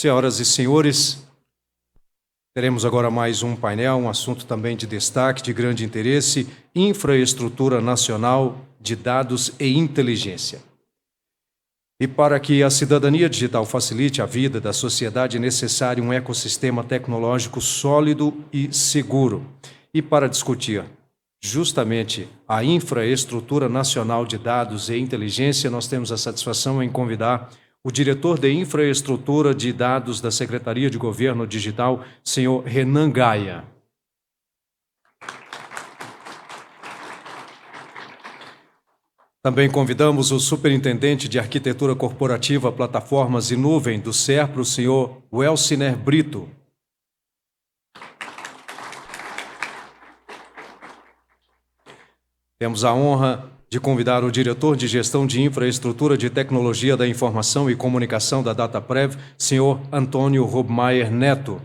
Senhoras e senhores, teremos agora mais um painel, um assunto também de destaque, de grande interesse: infraestrutura nacional de dados e inteligência. E para que a cidadania digital facilite a vida da sociedade, é necessário um ecossistema tecnológico sólido e seguro. E para discutir justamente a infraestrutura nacional de dados e inteligência, nós temos a satisfação em convidar o diretor de infraestrutura de dados da Secretaria de Governo Digital, senhor Renan Gaia. Também convidamos o superintendente de Arquitetura Corporativa, Plataformas e Nuvem do SERPRO, o senhor Welciner Brito. Temos a honra de convidar o diretor de Gestão de Infraestrutura de Tecnologia da Informação e Comunicação da Dataprev, senhor Antônio Rubmaier Neto.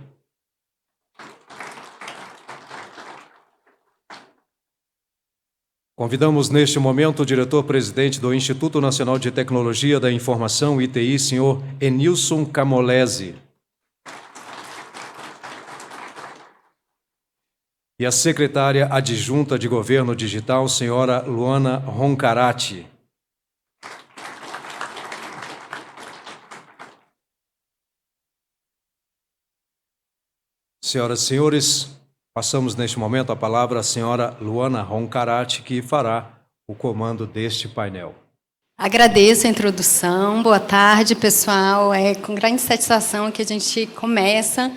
Convidamos neste momento o diretor-presidente do Instituto Nacional de Tecnologia da Informação, ITI, senhor Enilson Camolese. E a secretária adjunta de Governo Digital, senhora Luana Roncarati. Senhoras e senhores, passamos neste momento a palavra à senhora Luana Roncarati, que fará o comando deste painel. Agradeço a introdução. Boa tarde, pessoal. É com grande satisfação que a gente começa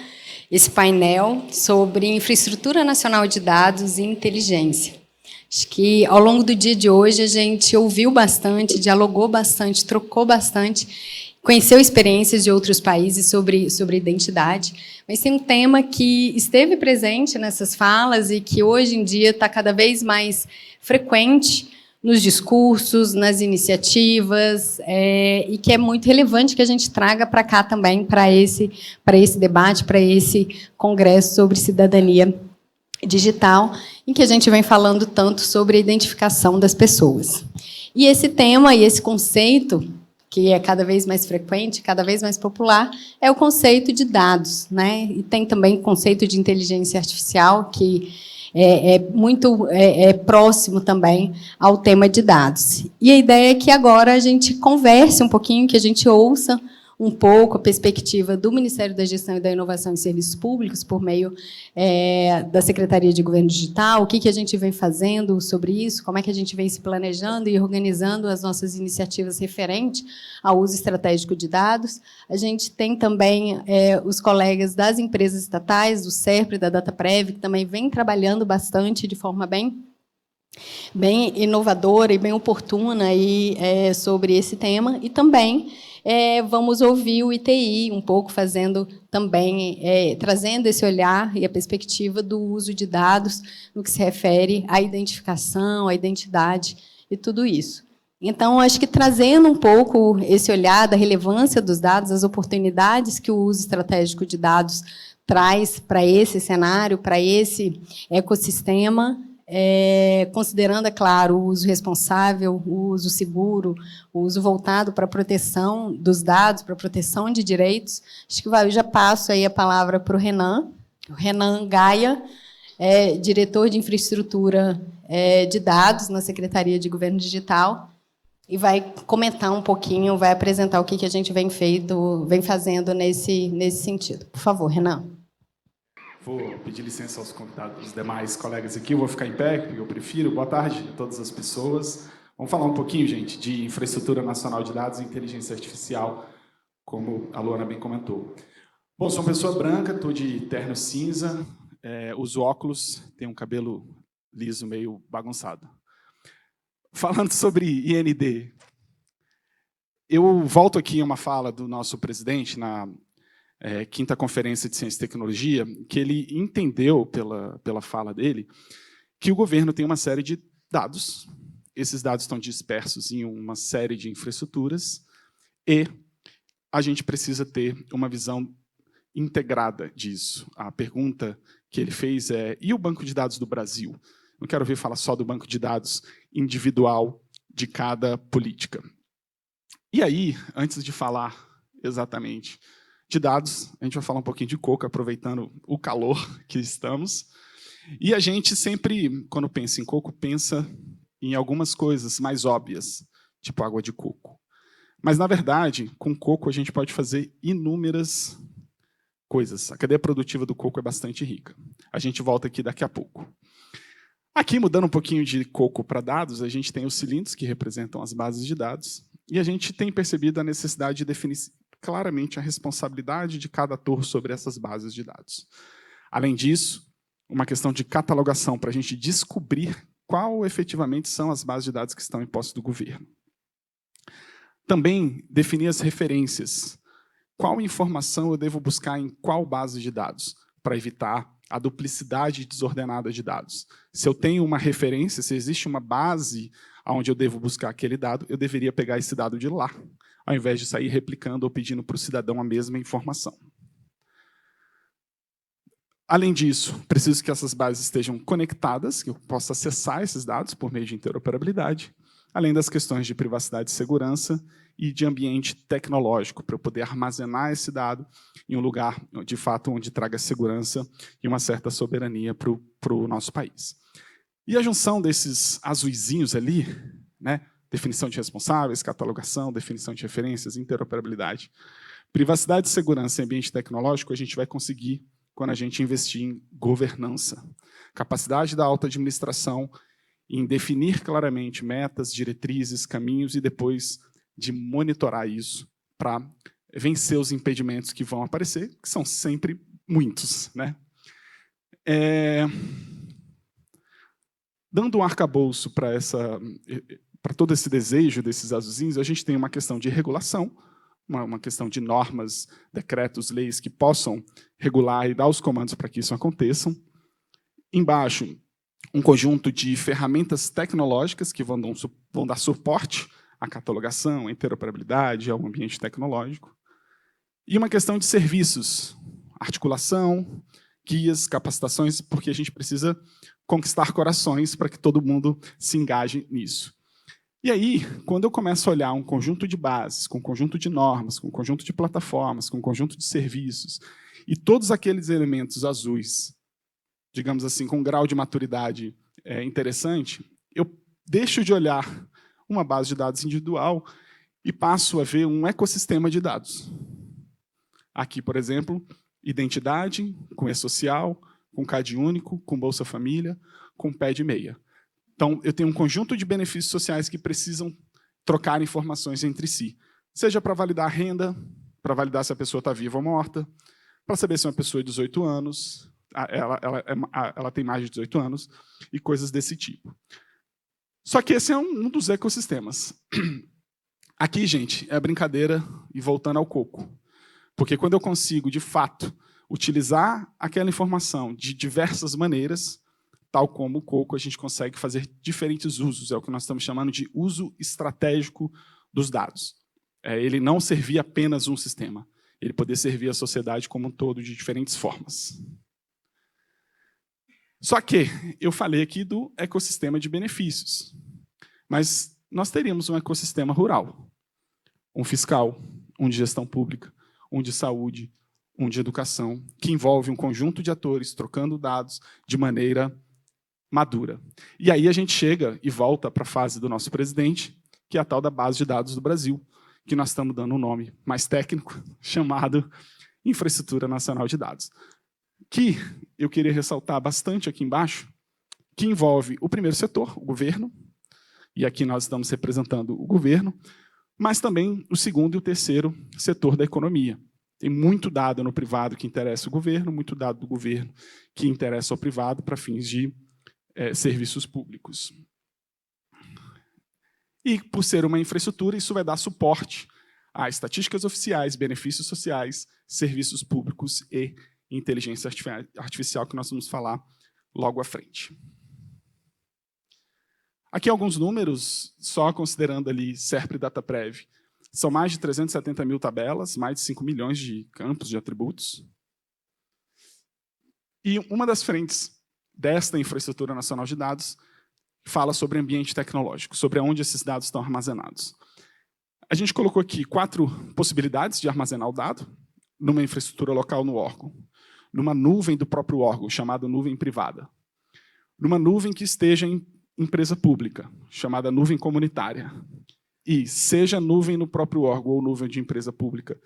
esse painel sobre infraestrutura nacional de dados e inteligência. Acho que, ao longo do dia de hoje, a gente ouviu bastante, dialogou bastante, trocou bastante, conheceu experiências de outros países sobre identidade, mas tem um tema que esteve presente nessas falas e que, hoje em dia, está cada vez mais frequente nos discursos, nas iniciativas, e que é muito relevante que a gente traga para cá também, para esse debate, para esse congresso sobre cidadania digital, em que a gente vem falando tanto sobre a identificação das pessoas. E esse tema e esse conceito, que é cada vez mais frequente, cada vez mais popular, é o conceito de dados, né? E tem também o conceito de inteligência artificial, que é muito próximo também ao tema de dados. E a ideia é que agora a gente converse um pouquinho, que a gente ouça um pouco a perspectiva do Ministério da Gestão e da Inovação em Serviços Públicos, por meio da Secretaria de Governo Digital, o que a gente vem fazendo sobre isso, como é que a gente vem se planejando e organizando as nossas iniciativas referentes ao uso estratégico de dados. A gente tem também os colegas das empresas estatais, do SERPRO e da Dataprev, que também vêm trabalhando bastante de forma bem inovadora e bem oportuna aí, sobre esse tema, e também vamos ouvir o ITI um pouco, fazendo também, trazendo esse olhar e a perspectiva do uso de dados no que se refere à identificação, à identidade e tudo isso. Então, acho que trazendo um pouco esse olhar da relevância dos dados, as oportunidades que o uso estratégico de dados traz para esse cenário, para esse ecossistema, considerando, é claro, o uso responsável, o uso seguro, o uso voltado para a proteção dos dados, para a proteção de direitos. Acho que eu já passo aí a palavra para o Renan Gaia, diretor de infraestrutura de dados na Secretaria de Governo Digital, e vai comentar um pouquinho, vai apresentar o que a gente vem fazendo nesse sentido. Por favor, Renan. Vou pedir licença aos convidados, os demais colegas aqui. Eu vou ficar em pé, porque eu prefiro. Boa tarde a todas as pessoas. Vamos falar um pouquinho, gente, de infraestrutura nacional de dados e inteligência artificial, como a Luana bem comentou. Bom, sou uma pessoa branca, estou de terno cinza, uso óculos, tenho um cabelo liso meio bagunçado. Falando sobre IND, eu volto aqui a uma fala do nosso presidente na quinta Conferência de Ciência e Tecnologia, que ele entendeu, pela fala dele, que o governo tem uma série de dados, esses dados estão dispersos em uma série de infraestruturas, e a gente precisa ter uma visão integrada disso. A pergunta que ele fez e o banco de dados do Brasil? Não quero ouvir falar só do banco de dados individual de cada política. E aí, antes de falar exatamente de dados. A gente vai falar um pouquinho de coco, aproveitando o calor que estamos. E a gente sempre, quando pensa em coco, pensa em algumas coisas mais óbvias, tipo água de coco. Mas, na verdade, com coco a gente pode fazer inúmeras coisas. A cadeia produtiva do coco é bastante rica. A gente volta aqui daqui a pouco. Aqui, mudando um pouquinho de coco para dados, a gente tem os cilindros, que representam as bases de dados, e a gente tem percebido a necessidade de definir claramente a responsabilidade de cada ator sobre essas bases de dados. Além disso, uma questão de catalogação para a gente descobrir qual efetivamente são as bases de dados que estão em posse do governo. Também definir as referências. Qual informação eu devo buscar em qual base de dados, para evitar a duplicidade desordenada de dados. Se eu tenho uma referência, se existe uma base onde eu devo buscar aquele dado, eu deveria pegar esse dado de lá, ao invés de sair replicando ou pedindo para o cidadão a mesma informação. Além disso, preciso que essas bases estejam conectadas, que eu possa acessar esses dados por meio de interoperabilidade, além das questões de privacidade e segurança e de ambiente tecnológico, para eu poder armazenar esse dado em um lugar, de fato, onde traga segurança e uma certa soberania para o nosso país. E a junção desses azuizinhos ali, né, definição de responsáveis, catalogação, definição de referências, interoperabilidade, privacidade, segurança e ambiente tecnológico, a gente vai conseguir quando a gente investir em governança. Capacidade da alta administração em definir claramente metas, diretrizes, caminhos e depois de monitorar isso para vencer os impedimentos que vão aparecer, que são sempre muitos, né? Dando um arcabouço para todo esse desejo desses azulzinhos, a gente tem uma questão de regulação, uma questão de normas, decretos, leis que possam regular e dar os comandos para que isso aconteça. Embaixo, um conjunto de ferramentas tecnológicas que vão dar suporte à catalogação, à interoperabilidade, ao ambiente tecnológico. E uma questão de serviços, articulação, guias, capacitações, porque a gente precisa conquistar corações para que todo mundo se engaje nisso. E aí, quando eu começo a olhar um conjunto de bases, com um conjunto de normas, com um conjunto de plataformas, com um conjunto de serviços, e todos aqueles elementos azuis, digamos assim, com um grau de maturidade interessante, eu deixo de olhar uma base de dados individual e passo a ver um ecossistema de dados. Aqui, por exemplo, identidade, com e-social, com CAD único, com Bolsa Família, com PED meia. Então, eu tenho um conjunto de benefícios sociais que precisam trocar informações entre si. Seja para validar a renda, para validar se a pessoa está viva ou morta, para saber se uma pessoa é de 18 anos, ela tem mais de 18 anos, e coisas desse tipo. Só que esse é um dos ecossistemas. Aqui, gente, é a brincadeira e voltando ao coco. Porque quando eu consigo, de fato, utilizar aquela informação de diversas maneiras, tal como o coco, a gente consegue fazer diferentes usos. É o que nós estamos chamando de uso estratégico dos dados. Ele não servir apenas um sistema. Ele poder servir a sociedade como um todo de diferentes formas. Só que eu falei aqui do ecossistema de benefícios. Mas nós teríamos um ecossistema rural. Um fiscal, um de gestão pública, um de saúde, um de educação, que envolve um conjunto de atores trocando dados de maneira madura. E aí a gente chega e volta para a fase do nosso presidente, que é a tal da base de dados do Brasil, que nós estamos dando um nome mais técnico, chamado Infraestrutura Nacional de Dados. Que eu queria ressaltar bastante aqui embaixo, que envolve o primeiro setor, o governo, e aqui nós estamos representando o governo, mas também o segundo e o terceiro setor da economia. Tem muito dado no privado que interessa o governo, muito dado do governo que interessa ao privado para fins de serviços públicos. E, por ser uma infraestrutura, isso vai dar suporte a estatísticas oficiais, benefícios sociais, serviços públicos e inteligência artificial, que nós vamos falar logo à frente. Aqui alguns números, só considerando ali SERP e DataPrev. São mais de 370 mil tabelas, mais de 5 milhões de campos de atributos. E uma das frentes desta infraestrutura nacional de dados fala sobre ambiente tecnológico, sobre onde esses dados estão armazenados. A gente colocou aqui 4 possibilidades de armazenar o dado. numa infraestrutura local no órgão, numa nuvem do próprio órgão, chamada nuvem privada, numa nuvem que esteja em empresa pública, chamada nuvem comunitária, e seja nuvem no próprio órgão ou nuvem de empresa pública,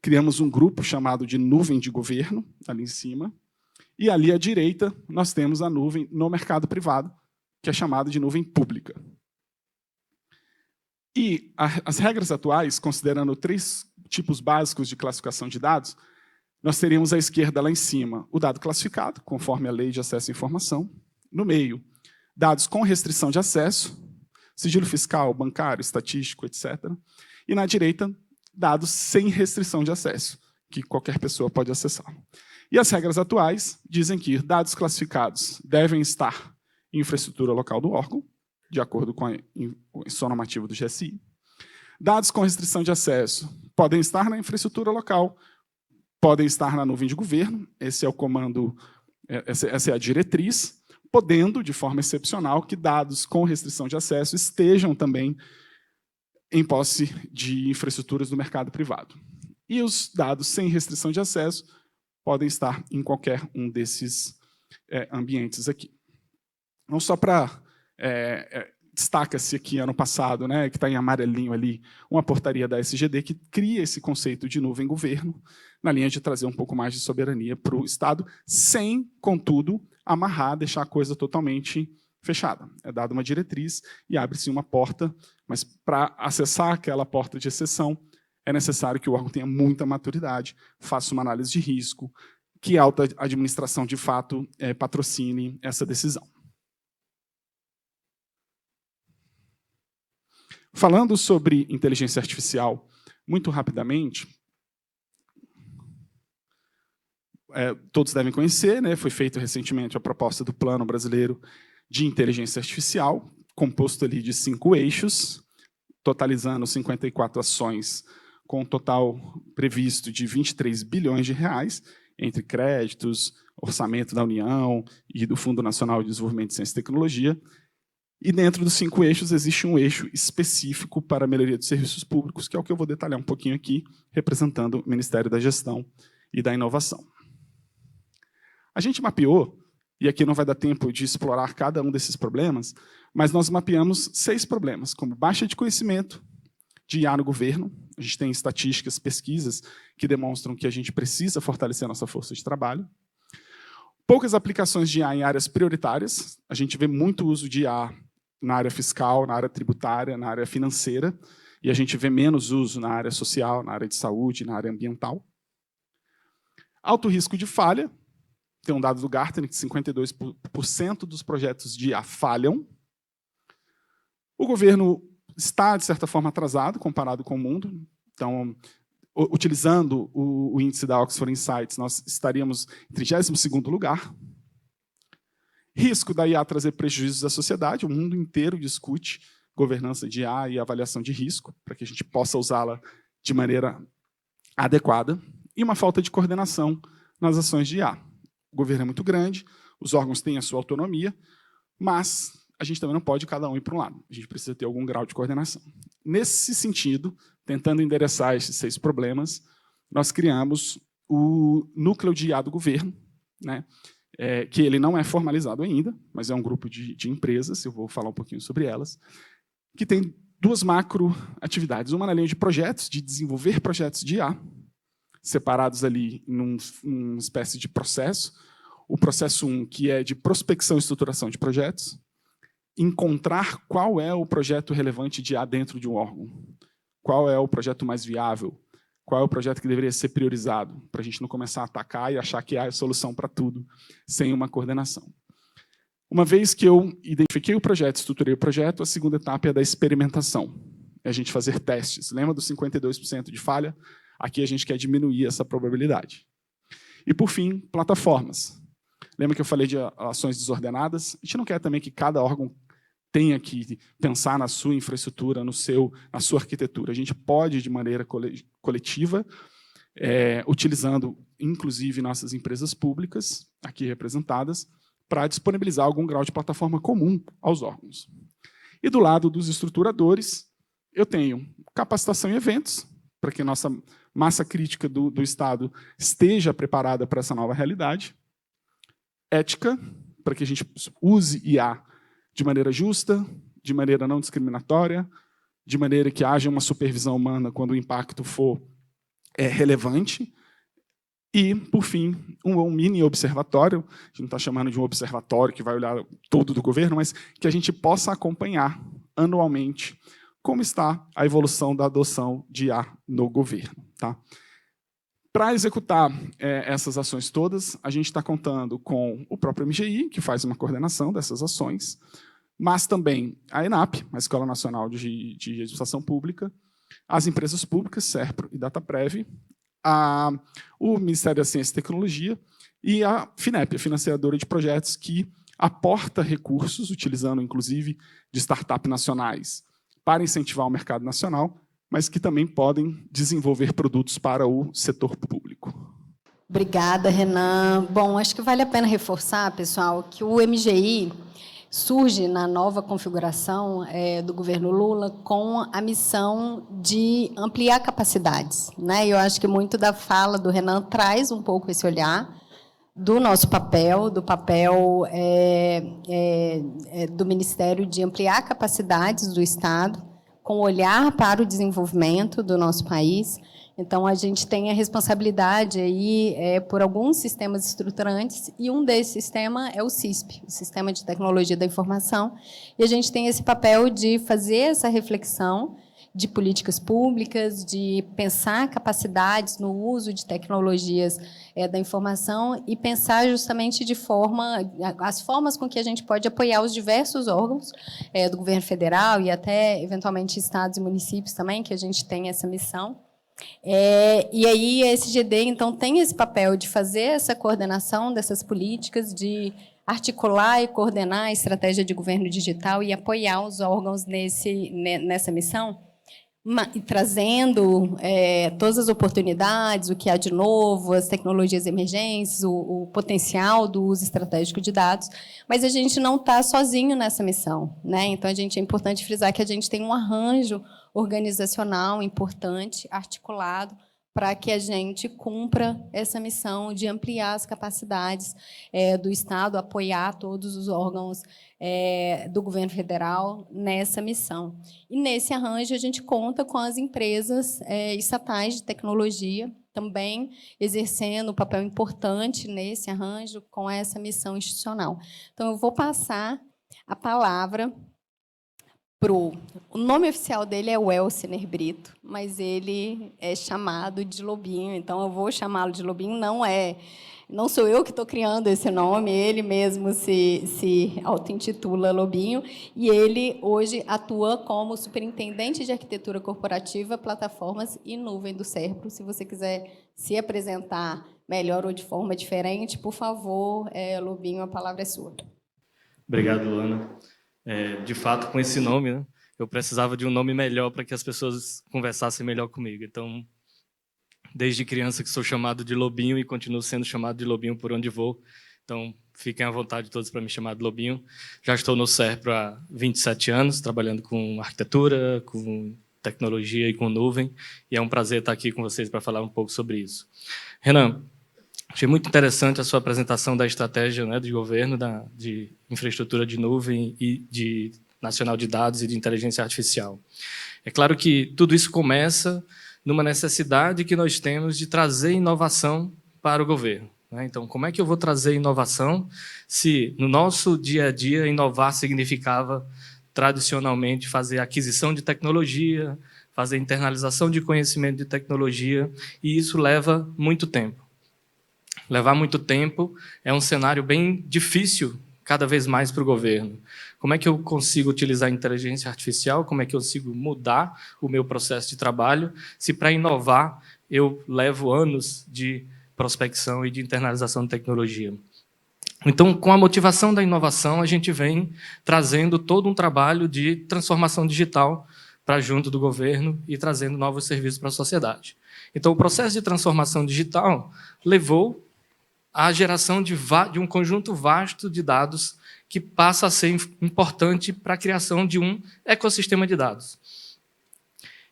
criamos um grupo chamado de nuvem de governo, ali em cima, e ali à direita nós temos a nuvem no mercado privado, que é chamada de nuvem pública. E as regras atuais, considerando 3 tipos básicos de classificação de dados, nós teríamos à esquerda, lá em cima, o dado classificado, conforme a Lei de Acesso à Informação. No meio, dados com restrição de acesso, sigilo fiscal, bancário, estatístico, etc. E na direita, dados sem restrição de acesso, que qualquer pessoa pode acessar. E as regras atuais dizem que dados classificados devem estar em infraestrutura local do órgão, de acordo com o sonomativo do GSI. Dados com restrição de acesso podem estar na infraestrutura local, podem estar na nuvem de governo, esse é o comando, essa é a diretriz, podendo, de forma excepcional, que dados com restrição de acesso estejam também em posse de infraestruturas do mercado privado. E os dados sem restrição de acesso podem estar em qualquer um desses ambientes aqui. Não só para... destaca-se aqui, ano passado, né, que está em amarelinho ali, uma portaria da SGD que cria esse conceito de nuvem-governo, na linha de trazer um pouco mais de soberania para o Estado, sem, contudo, amarrar, deixar a coisa totalmente fechada. É dada uma diretriz e abre-se uma porta, mas para acessar aquela porta de exceção, é necessário que o órgão tenha muita maturidade, faça uma análise de risco, que a alta administração, de fato, patrocine essa decisão. Falando sobre inteligência artificial, muito rapidamente, todos devem conhecer, né, foi feita recentemente a proposta do Plano Brasileiro de Inteligência Artificial, composto ali de 5 eixos, totalizando 54 ações, com um total previsto de 23 bilhões de reais, entre créditos, orçamento da União e do Fundo Nacional de Desenvolvimento de Ciência e Tecnologia. E dentro dos 5 eixos existe um eixo específico para a melhoria dos serviços públicos, que é o que eu vou detalhar um pouquinho aqui, representando o Ministério da Gestão e da Inovação. A gente mapeou, e aqui não vai dar tempo de explorar cada um desses problemas, mas nós mapeamos 6 problemas, como baixa de conhecimento de IA no governo. A gente tem estatísticas, pesquisas que demonstram que a gente precisa fortalecer a nossa força de trabalho. Poucas aplicações de IA em áreas prioritárias. A gente vê muito uso de IA na área fiscal, na área tributária, na área financeira, e a gente vê menos uso na área social, na área de saúde, na área ambiental. Alto risco de falha. Tem um dado do Gartner que 52% dos projetos de IA falham. O governo está, de certa forma, atrasado comparado com o mundo. Então, utilizando o índice da Oxford Insights, nós estaríamos em 32º lugar. Risco da IA trazer prejuízos à sociedade. O mundo inteiro discute governança de IA e avaliação de risco, para que a gente possa usá-la de maneira adequada. E uma falta de coordenação nas ações de IA. O governo é muito grande, os órgãos têm a sua autonomia, mas a gente também não pode cada um ir para um lado. A gente precisa ter algum grau de coordenação. Nesse sentido, tentando endereçar esses 6 problemas, nós criamos o Núcleo de IA do Governo, né, que ele não é formalizado ainda, mas é um grupo de empresas, eu vou falar um pouquinho sobre elas, que tem 2 macro-atividades. Uma na linha de projetos, de desenvolver projetos de IA, separados ali numa espécie de processo. O processo 1, que é de prospecção e estruturação de projetos, encontrar qual é o projeto relevante de IA dentro de um órgão, qual é o projeto mais viável, qual é o projeto que deveria ser priorizado, para a gente não começar a atacar e achar que IA é a solução para tudo, sem uma coordenação. Uma vez que eu identifiquei o projeto, estruturei o projeto, a segunda etapa é a da experimentação. É a gente fazer testes. Lembra dos 52% de falha? Aqui a gente quer diminuir essa probabilidade. E, por fim, plataformas. Lembra que eu falei de ações desordenadas? A gente não quer também que cada órgão tenha que pensar na sua infraestrutura, na sua arquitetura. A gente pode, de maneira coletiva, utilizando, inclusive, nossas empresas públicas, aqui representadas, para disponibilizar algum grau de plataforma comum aos órgãos. E do lado dos estruturadores, eu tenho capacitação em eventos, para que nossa massa crítica do Estado esteja preparada para essa nova realidade, ética, para que a gente use IA de maneira justa, de maneira não discriminatória, de maneira que haja uma supervisão humana quando o impacto for relevante. E, por fim, um mini observatório, a gente não está chamando de um observatório que vai olhar todo do governo, mas que a gente possa acompanhar anualmente como está a evolução da adoção de IA no governo. Tá? Para executar essas ações todas, a gente está contando com o próprio MGI, que faz uma coordenação dessas ações, mas também a ENAP, a Escola Nacional de Administração Pública, as empresas públicas, SERPRO e DataPrev, o Ministério da Ciência e Tecnologia e a FINEP, a financiadora de projetos que aporta recursos, utilizando, inclusive, de startups nacionais para incentivar o mercado nacional, mas que também podem desenvolver produtos para o setor público. Obrigada, Renan. Bom, acho que vale a pena reforçar, pessoal, que o MGI surge na nova configuração do governo Lula com a missão de ampliar capacidades, né? Eu acho que muito da fala do Renan traz um pouco esse olhar do nosso papel, do papel do Ministério de ampliar capacidades do Estado, com olhar para o desenvolvimento do nosso país. Então, a gente tem a responsabilidade aí, por alguns sistemas estruturantes, e um desses sistemas é o CISP, o Sistema de Tecnologia da Informação, e a gente tem esse papel de fazer essa reflexão de políticas públicas, de pensar capacidades no uso de tecnologias da informação e pensar justamente as formas com que a gente pode apoiar os diversos órgãos do governo federal e até, eventualmente, estados e municípios também, que a gente tem essa missão. E aí a SGD, então, tem esse papel de fazer essa coordenação dessas políticas, de articular e coordenar a estratégia de governo digital e apoiar os órgãos nessa missão, e trazendo todas as oportunidades, o que há de novo, as tecnologias emergentes, o potencial do uso estratégico de dados, mas a gente não está sozinho nessa missão, né? Então, é importante frisar que a gente tem um arranjo organizacional importante, articulado, para que a gente cumpra essa missão de ampliar as capacidades do Estado, apoiar todos os órgãos do governo federal nessa missão. E, nesse arranjo, a gente conta com as empresas estatais de tecnologia, também exercendo um papel importante nesse arranjo com essa missão institucional. Então, eu vou passar a palavra o nome oficial dele é Welciner Brito, mas ele é chamado de Lobinho, então eu vou chamá-lo de Lobinho. Não sou eu que estou criando esse nome, ele mesmo se auto-intitula Lobinho, e ele hoje atua como superintendente de arquitetura corporativa, plataformas e nuvem do SERPRO. Se você quiser se apresentar melhor ou de forma diferente, por favor, Lobinho, a palavra é sua. Obrigado, Luana. De fato, com esse nome, né, eu precisava de um nome melhor para que as pessoas conversassem melhor comigo. Então, desde criança que sou chamado de Lobinho e continuo sendo chamado de Lobinho por onde vou. Então, fiquem à vontade todos para me chamar de Lobinho. Já estou no SERPRO há 27 anos, trabalhando com arquitetura, com tecnologia e com nuvem, e é um prazer estar aqui com vocês para falar um pouco sobre isso. Renan, achei muito interessante a sua apresentação da estratégia, né, de governo, de infraestrutura de nuvem e de nacional de dados e de inteligência artificial. É claro que tudo isso começa numa necessidade que nós temos de trazer inovação para o governo, né? Então, como é que eu vou trazer inovação se, no nosso dia a dia, inovar significava, tradicionalmente, fazer aquisição de tecnologia, fazer internalização de conhecimento de tecnologia, e isso leva muito tempo. Levar muito tempo é um cenário bem difícil, cada vez mais para o governo. Como é que eu consigo utilizar a inteligência artificial? Como é que eu consigo mudar o meu processo de trabalho, se para inovar eu levo anos de prospecção e de internalização de tecnologia? Então, com a motivação da inovação, a gente vem trazendo todo um trabalho de transformação digital para junto do governo e trazendo novos serviços para a sociedade. Então, o processo de transformação digital levou à geração de um conjunto vasto de dados que passa a ser importante para a criação de um ecossistema de dados.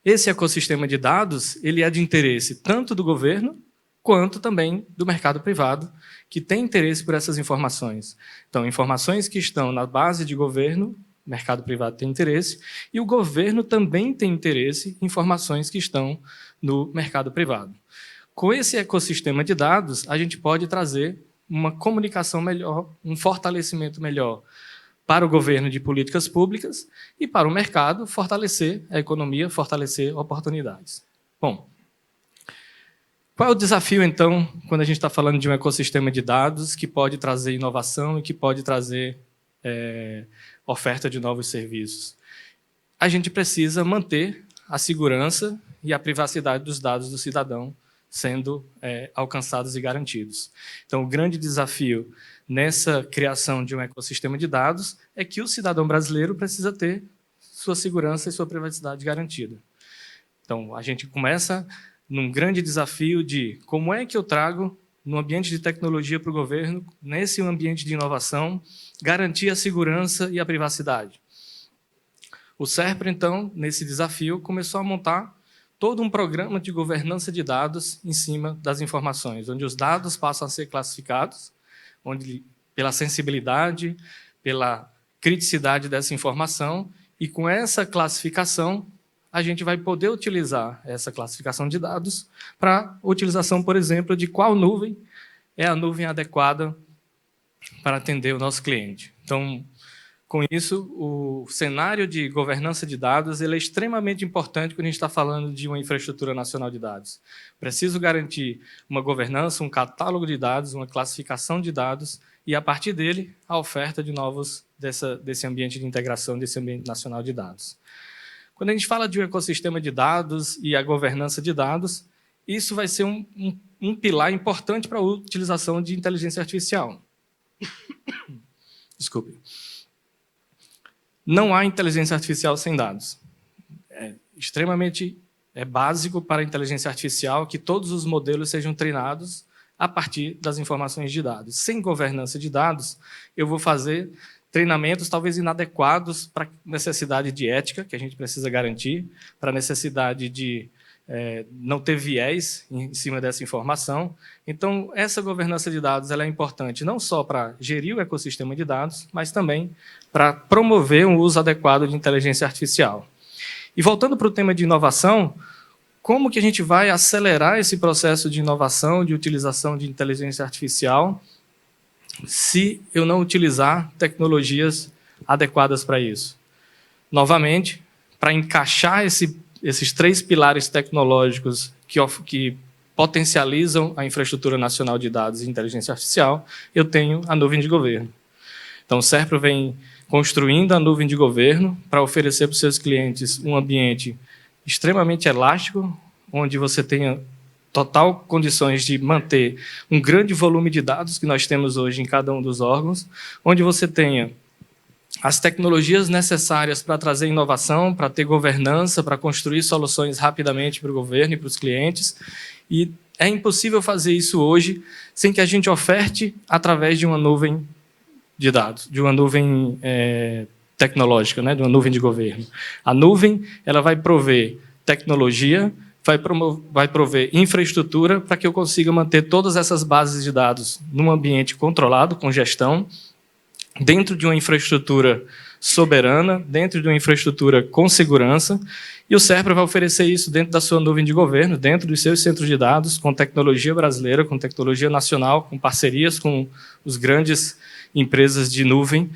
Esse ecossistema de dados ele é de interesse tanto do governo quanto também do mercado privado, que tem interesse por essas informações. Então, informações que estão na base de governo, o mercado privado tem interesse, e o governo também tem interesse em informações que estão no mercado privado. Com esse ecossistema de dados, a gente pode trazer uma comunicação melhor, um fortalecimento melhor para o governo de políticas públicas e para o mercado fortalecer a economia, fortalecer oportunidades. Bom, qual é o desafio, então, quando a gente está falando de um ecossistema de dados que pode trazer inovação e que pode trazer oferta de novos serviços? A gente precisa manter a segurança e a privacidade dos dados do cidadão sendo alcançados e garantidos. Então, o grande desafio nessa criação de um ecossistema de dados é que o cidadão brasileiro precisa ter sua segurança e sua privacidade garantida. Então, a gente começa num grande desafio de como é que eu trago, no ambiente de tecnologia para o governo, nesse ambiente de inovação, garantir a segurança e a privacidade. O SERPRA, então, nesse desafio, começou a montar todo um programa de governança de dados em cima das informações, onde os dados passam a ser classificados, onde, pela sensibilidade, pela criticidade dessa informação, e com essa classificação, a gente vai poder utilizar essa classificação de dados para utilização, por exemplo, de qual nuvem é a nuvem adequada para atender o nosso cliente. Então, com isso, o cenário de governança de dados ele é extremamente importante quando a gente está falando de uma infraestrutura nacional de dados. Preciso garantir uma governança, um catálogo de dados, uma classificação de dados e, a partir dele, a oferta de novos desse ambiente de integração, desse ambiente nacional de dados. Quando a gente fala de um ecossistema de dados e a governança de dados, isso vai ser um pilar importante para a utilização de inteligência artificial. Desculpe. Não há inteligência artificial sem dados. É extremamente básico para a inteligência artificial que todos os modelos sejam treinados a partir das informações de dados. Sem governança de dados, eu vou fazer treinamentos talvez inadequados para a necessidade de ética, que a gente precisa garantir, para a necessidade de não ter viés em cima dessa informação. Então, essa governança de dados ela é importante não só para gerir o ecossistema de dados, mas também para promover um uso adequado de inteligência artificial. E voltando para o tema de inovação, como que a gente vai acelerar esse processo de inovação, de utilização de inteligência artificial, se eu não utilizar tecnologias adequadas para isso? Novamente, para encaixar esses 3 pilares tecnológicos que potencializam a infraestrutura nacional de dados e inteligência artificial, eu tenho a nuvem de governo. Então, o SERPRA vem construindo a nuvem de governo para oferecer para os seus clientes um ambiente extremamente elástico, onde você tenha total condições de manter um grande volume de dados que nós temos hoje em cada um dos órgãos, onde você tenha as tecnologias necessárias para trazer inovação, para ter governança, para construir soluções rapidamente para o governo e para os clientes. E é impossível fazer isso hoje sem que a gente oferte através de uma nuvem de dados, de uma nuvem tecnológica, né, de uma nuvem de governo. A nuvem ela vai prover tecnologia, vai prover infraestrutura para que eu consiga manter todas essas bases de dados num ambiente controlado, com gestão, dentro de uma infraestrutura soberana, dentro de uma infraestrutura com segurança, e o SERPRA vai oferecer isso dentro da sua nuvem de governo, dentro dos seus centros de dados, com tecnologia brasileira, com tecnologia nacional, com parcerias com os grandes empresas de nuvem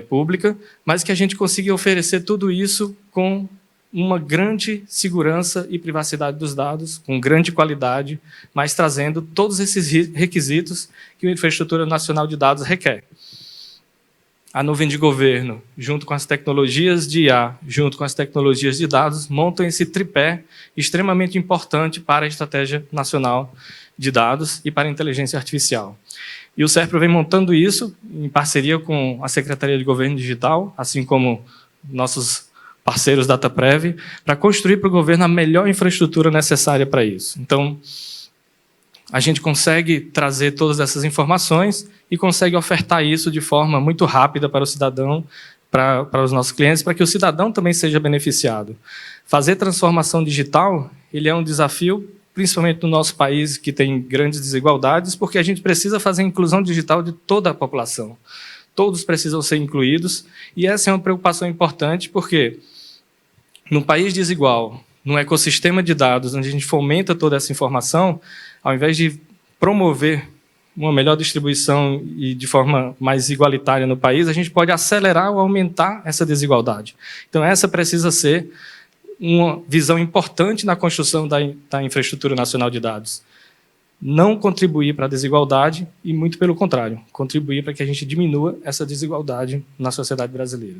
pública, mas que a gente consiga oferecer tudo isso com uma grande segurança e privacidade dos dados, com grande qualidade, mas trazendo todos esses requisitos que a infraestrutura nacional de dados requer. A nuvem de governo, junto com as tecnologias de IA, junto com as tecnologias de dados, montam esse tripé extremamente importante para a estratégia nacional de dados e para a inteligência artificial. E o SERPRA vem montando isso em parceria com a Secretaria de Governo Digital, assim como nossos parceiros DataPrev, para construir para o governo a melhor infraestrutura necessária para isso. Então, a gente consegue trazer todas essas informações e consegue ofertar isso de forma muito rápida para o cidadão, para os nossos clientes, para que o cidadão também seja beneficiado. Fazer transformação digital, ele é um desafio, principalmente no nosso país, que tem grandes desigualdades, porque a gente precisa fazer a inclusão digital de toda a população. Todos precisam ser incluídos, e essa é uma preocupação importante, porque num país desigual, num ecossistema de dados, onde a gente fomenta toda essa informação, ao invés de promover uma melhor distribuição e de forma mais igualitária no país, a gente pode acelerar ou aumentar essa desigualdade. Então, essa precisa ser uma visão importante na construção da infraestrutura nacional de dados. Não contribuir para a desigualdade e, muito pelo contrário, contribuir para que a gente diminua essa desigualdade na sociedade brasileira.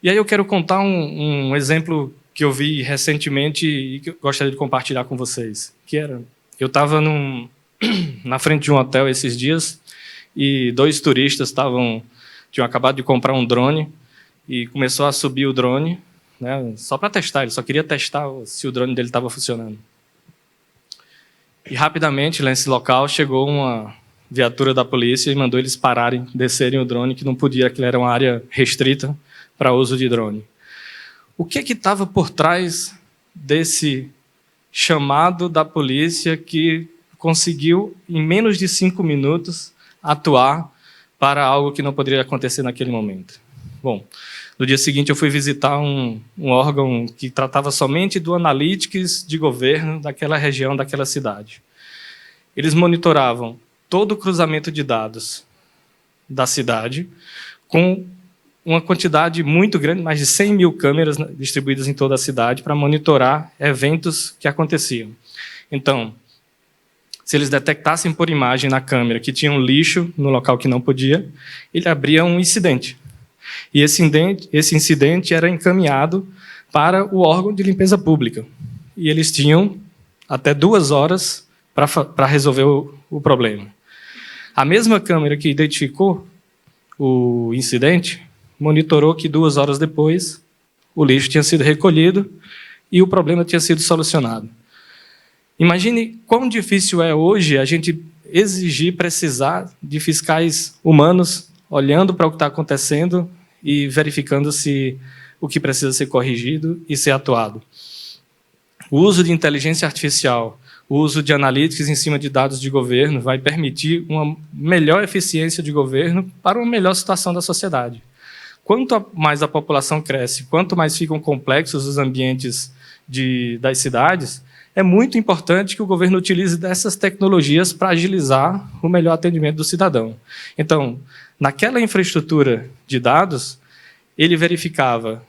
E aí eu quero contar um exemplo que eu vi recentemente e que eu gostaria de compartilhar com vocês. Eu estava na frente de um hotel esses dias e 2 turistas tinham acabado de comprar um drone e começou a subir o drone, né, só para testar, ele só queria testar se o drone dele estava funcionando. E rapidamente, nesse local, chegou uma viatura da polícia e mandou eles pararem, descerem o drone, que não podia, aquilo era uma área restrita para uso de drone. O que estava por trás desse chamado da polícia que conseguiu, em menos de 5 minutos, atuar para algo que não poderia acontecer naquele momento? Bom, no dia seguinte eu fui visitar um órgão que tratava somente do analytics de governo daquela região, daquela cidade. Eles monitoravam todo o cruzamento de dados da cidade com uma quantidade muito grande, mais de 100 mil câmeras distribuídas em toda a cidade para monitorar eventos que aconteciam. Então, se eles detectassem por imagem na câmera que tinha um lixo no local que não podia, ele abria um incidente. E esse incidente era encaminhado para o órgão de limpeza pública. E eles tinham até 2 horas para resolver o problema. A mesma câmera que identificou o incidente monitorou que 2 horas depois o lixo tinha sido recolhido e o problema tinha sido solucionado. Imagine quão difícil é hoje a gente precisar de fiscais humanos olhando para o que está acontecendo e verificando se o que precisa ser corrigido e ser atuado. O uso de inteligência artificial, o uso de analytics em cima de dados de governo vai permitir uma melhor eficiência de governo para uma melhor situação da sociedade. Quanto mais a população cresce, quanto mais ficam complexos os ambientes das cidades, é muito importante que o governo utilize dessas tecnologias para agilizar o melhor atendimento do cidadão. Então, naquela infraestrutura de dados, ele verificava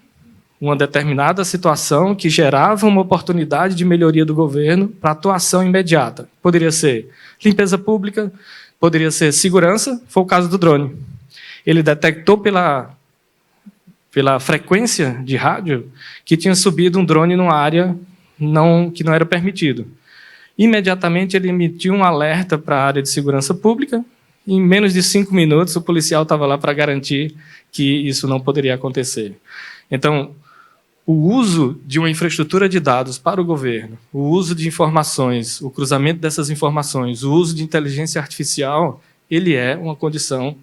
uma determinada situação que gerava uma oportunidade de melhoria do governo para atuação imediata. Poderia ser limpeza pública, poderia ser segurança, foi o caso do drone. Ele detectou pela frequência de rádio que tinha subido um drone numa área que não era permitido. Imediatamente ele emitiu um alerta para a área de segurança pública e em menos de 5 minutos o policial estava lá para garantir que isso não poderia acontecer. Então, o uso de uma infraestrutura de dados para o governo, o uso de informações, o cruzamento dessas informações, o uso de inteligência artificial, ele é uma condição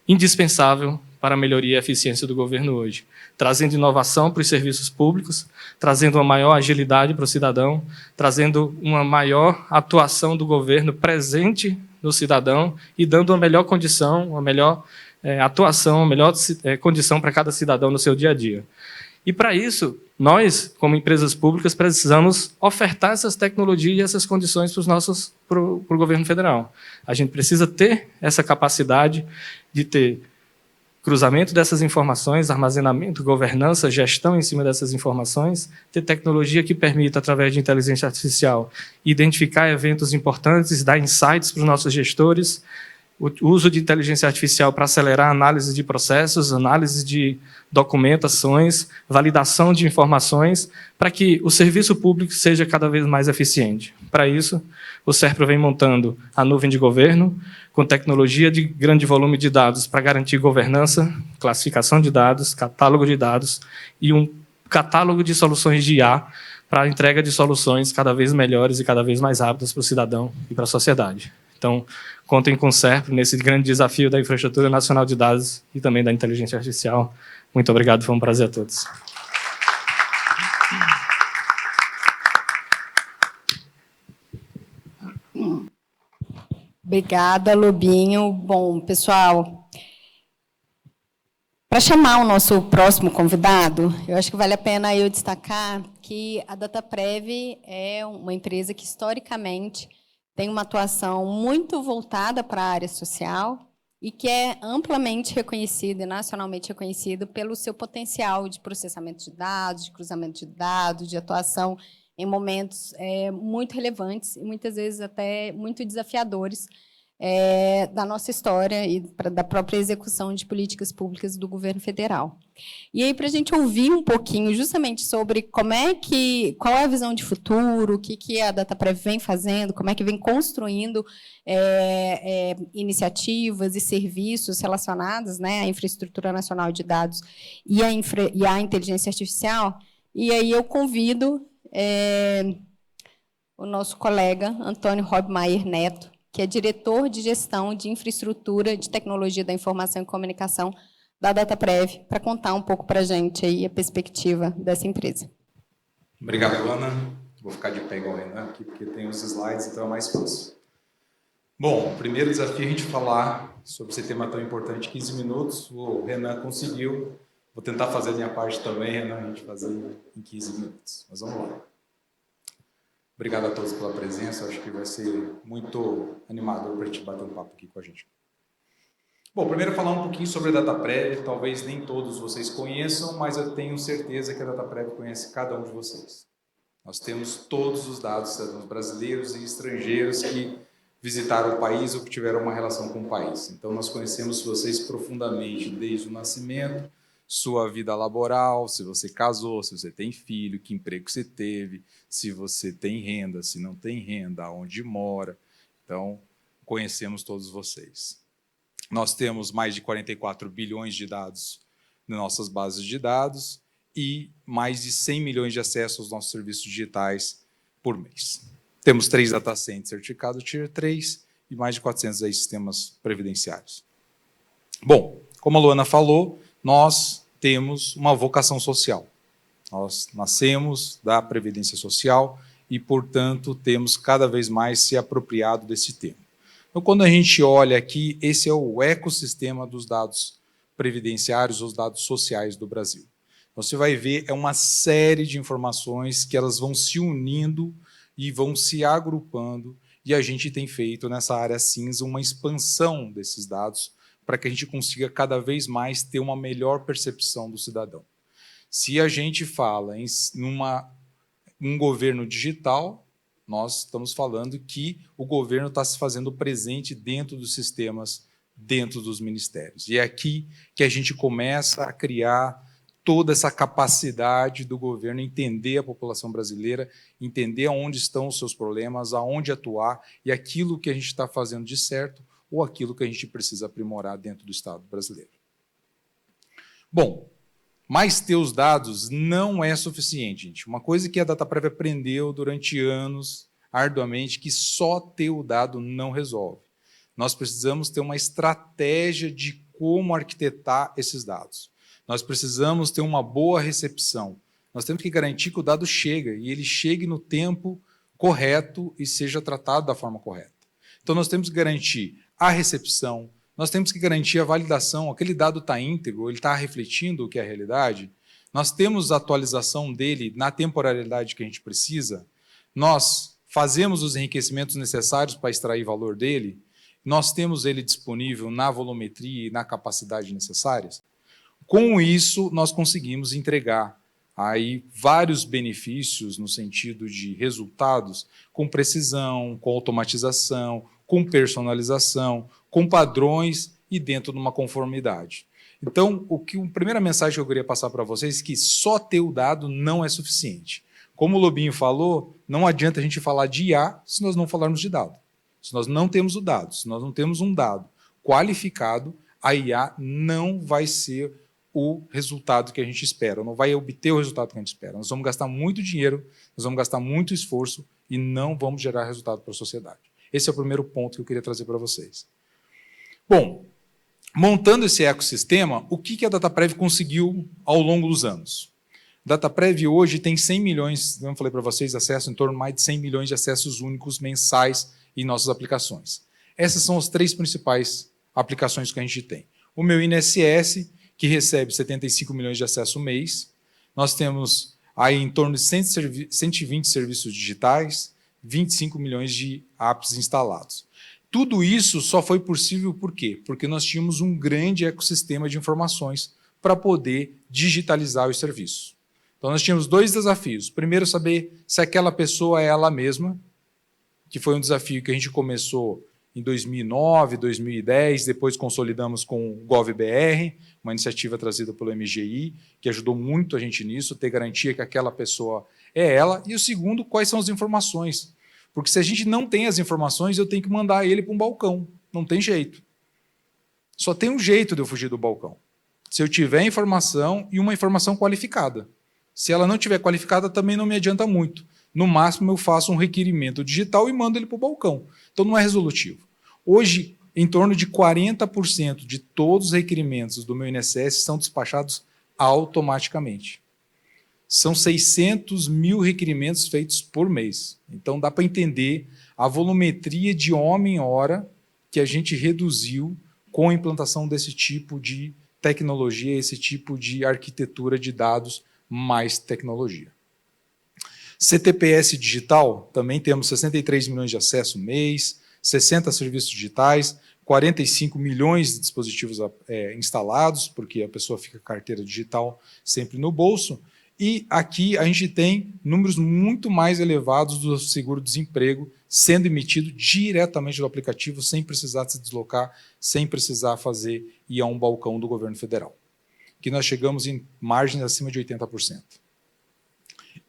indispensável para a melhoria e eficiência do governo hoje, trazendo inovação para os serviços públicos, trazendo uma maior agilidade para o cidadão, trazendo uma maior atuação do governo presente no cidadão e dando uma melhor condição, uma melhor atuação, uma melhor condição para cada cidadão no seu dia a dia. E, para isso, nós, como empresas públicas, precisamos ofertar essas tecnologias e essas condições para o governo federal. A gente precisa ter essa capacidade de ter cruzamento dessas informações, armazenamento, governança, gestão em cima dessas informações, ter tecnologia que permita, através de inteligência artificial, identificar eventos importantes, dar insights para os nossos gestores, o uso de inteligência artificial para acelerar a análise de processos, análise de documentações, validação de informações, para que o serviço público seja cada vez mais eficiente. Para isso, o SERPRO vem montando a nuvem de governo, com tecnologia de grande volume de dados para garantir governança, classificação de dados, catálogo de dados e um catálogo de soluções de IA para a entrega de soluções cada vez melhores e cada vez mais rápidas para o cidadão e para a sociedade. Então, contem com o SERP nesse grande desafio da infraestrutura nacional de dados e também da inteligência artificial. Muito obrigado, foi um prazer a todos. Obrigada, Lobinho. Bom, pessoal, para chamar o nosso próximo convidado, eu acho que vale a pena eu destacar que a Dataprev é uma empresa que, historicamente, tem uma atuação muito voltada para a área social e que é amplamente reconhecido e nacionalmente reconhecido pelo seu potencial de processamento de dados, de cruzamento de dados, de atuação em momentos muito relevantes e, muitas vezes, até muito desafiadores da nossa história e da própria execução de políticas públicas do governo federal. E aí, para a gente ouvir um pouquinho justamente sobre qual é a visão de futuro, o que a Dataprev vem fazendo, como é que vem construindo iniciativas e serviços relacionados, né, à infraestrutura nacional de dados e à inteligência artificial, e aí eu convido o nosso colega Antônio Hobmeier Neto, que é diretor de gestão de infraestrutura de tecnologia da informação e comunicação da Dataprev, para contar um pouco para a gente aí a perspectiva dessa empresa. Obrigado, Ana. Vou ficar de pé igual o Renan aqui, porque tem os slides, então é mais fácil. Bom, o primeiro desafio é a gente falar sobre esse tema tão importante, 15 minutos. O Renan conseguiu. Vou tentar fazer a minha parte também, Renan, a gente fazer em 15 minutos. Mas vamos lá. Obrigado a todos pela presença, acho que vai ser muito animador para a gente bater um papo aqui com a gente. Bom, primeiro falar um pouquinho sobre a Dataprev, talvez nem todos vocês conheçam, mas eu tenho certeza que a Dataprev conhece cada um de vocês. Nós temos todos os dados cidadãos brasileiros e estrangeiros que visitaram o país ou que tiveram uma relação com o país. Então, nós conhecemos vocês profundamente desde o nascimento, sua vida laboral, se você casou, se você tem filho, que emprego você teve, se você tem renda, se não tem renda, onde mora. Então, conhecemos todos vocês. Nós temos mais de 44 bilhões de dados nas nossas bases de dados e mais de 100 milhões de acessos aos nossos serviços digitais por mês. Temos 3 data centers certificados Tier 3 e mais de 400 sistemas previdenciários. Bom, como a Luana falou, nós temos uma vocação social. Nós nascemos da Previdência Social e, portanto, temos cada vez mais se apropriado desse tema. Então, quando a gente olha aqui, esse é o ecossistema dos dados previdenciários, os dados sociais do Brasil. Você vai ver, é uma série de informações que elas vão se unindo e vão se agrupando, e a gente tem feito nessa área cinza uma expansão desses dados para que a gente consiga cada vez mais ter uma melhor percepção do cidadão. Se a gente fala em um governo digital, nós estamos falando que o governo está se fazendo presente dentro dos sistemas, dentro dos ministérios. E é aqui que a gente começa a criar toda essa capacidade do governo entender a população brasileira, entender onde estão os seus problemas, aonde atuar e aquilo que a gente está fazendo de certo ou aquilo que a gente precisa aprimorar dentro do Estado brasileiro. Bom, mas ter os dados não é suficiente, gente. Uma coisa que a Dataprev aprendeu durante anos, arduamente, que só ter o dado não resolve. Nós precisamos ter uma estratégia de como arquitetar esses dados. Nós precisamos ter uma boa recepção. Nós temos que garantir que o dado chega, e ele chegue no tempo correto e seja tratado da forma correta. Então, nós temos que garantir a recepção, nós temos que garantir a validação, aquele dado está íntegro, ele está refletindo o que é a realidade, nós temos a atualização dele na temporalidade que a gente precisa, nós fazemos os enriquecimentos necessários para extrair valor dele, nós temos ele disponível na volumetria e na capacidade necessárias. Com isso, nós conseguimos entregar aí vários benefícios no sentido de resultados com precisão, com automatização, com personalização, com padrões e dentro de uma conformidade. Então, a primeira mensagem que eu queria passar para vocês é que só ter o dado não é suficiente. Como o Lobinho falou, não adianta a gente falar de IA se nós não falarmos de dado. Se nós não temos o dado, se nós não temos um dado qualificado, a IA não vai ser o resultado que a gente espera, não vai obter o resultado que a gente espera. Nós vamos gastar muito dinheiro, nós vamos gastar muito esforço e não vamos gerar resultado para a sociedade. Esse é o primeiro ponto que eu queria trazer para vocês. Bom, montando esse ecossistema, o que a Dataprev conseguiu ao longo dos anos? Dataprev hoje tem 100 milhões, como eu falei para vocês, acesso em torno de mais de 100 milhões de acessos únicos mensais em nossas aplicações. Essas são as 3 principais aplicações que a gente tem. O meu INSS, que recebe 75 milhões de acesso mês. Nós temos aí em torno de 120 serviços digitais, 25 milhões de apps instalados. Tudo isso só foi possível por quê? Porque nós tínhamos um grande ecossistema de informações para poder digitalizar os serviços. Então, nós tínhamos 2 desafios. Primeiro, saber se aquela pessoa é ela mesma, que foi um desafio que a gente começou em 2009, 2010, depois consolidamos com o GovBR, uma iniciativa trazida pelo MGI, que ajudou muito a gente nisso, ter garantia que aquela pessoa é ela. E o segundo, quais são as informações? Porque se a gente não tem as informações, eu tenho que mandar ele para um balcão. Não tem jeito. Só tem um jeito de eu fugir do balcão. Se eu tiver informação e uma informação qualificada. Se ela não estiver qualificada, também não me adianta muito. No máximo, eu faço um requerimento digital e mando ele para o balcão. Então, não é resolutivo. Hoje, em torno de 40% de todos os requerimentos do meu INSS são despachados automaticamente. São 600 mil requerimentos feitos por mês. Então, dá para entender a volumetria de homem-hora que a gente reduziu com a implantação desse tipo de tecnologia, esse tipo de arquitetura de dados mais tecnologia. CTPS digital, também temos 63 milhões de acesso mês, 60 serviços digitais, 45 milhões de dispositivos instalados, porque a pessoa fica com a carteira digital sempre no bolso. E aqui a gente tem números muito mais elevados do seguro-desemprego sendo emitido diretamente do aplicativo, sem precisar se deslocar, sem precisar ir a um balcão do governo federal. Que nós chegamos em margens acima de 80%.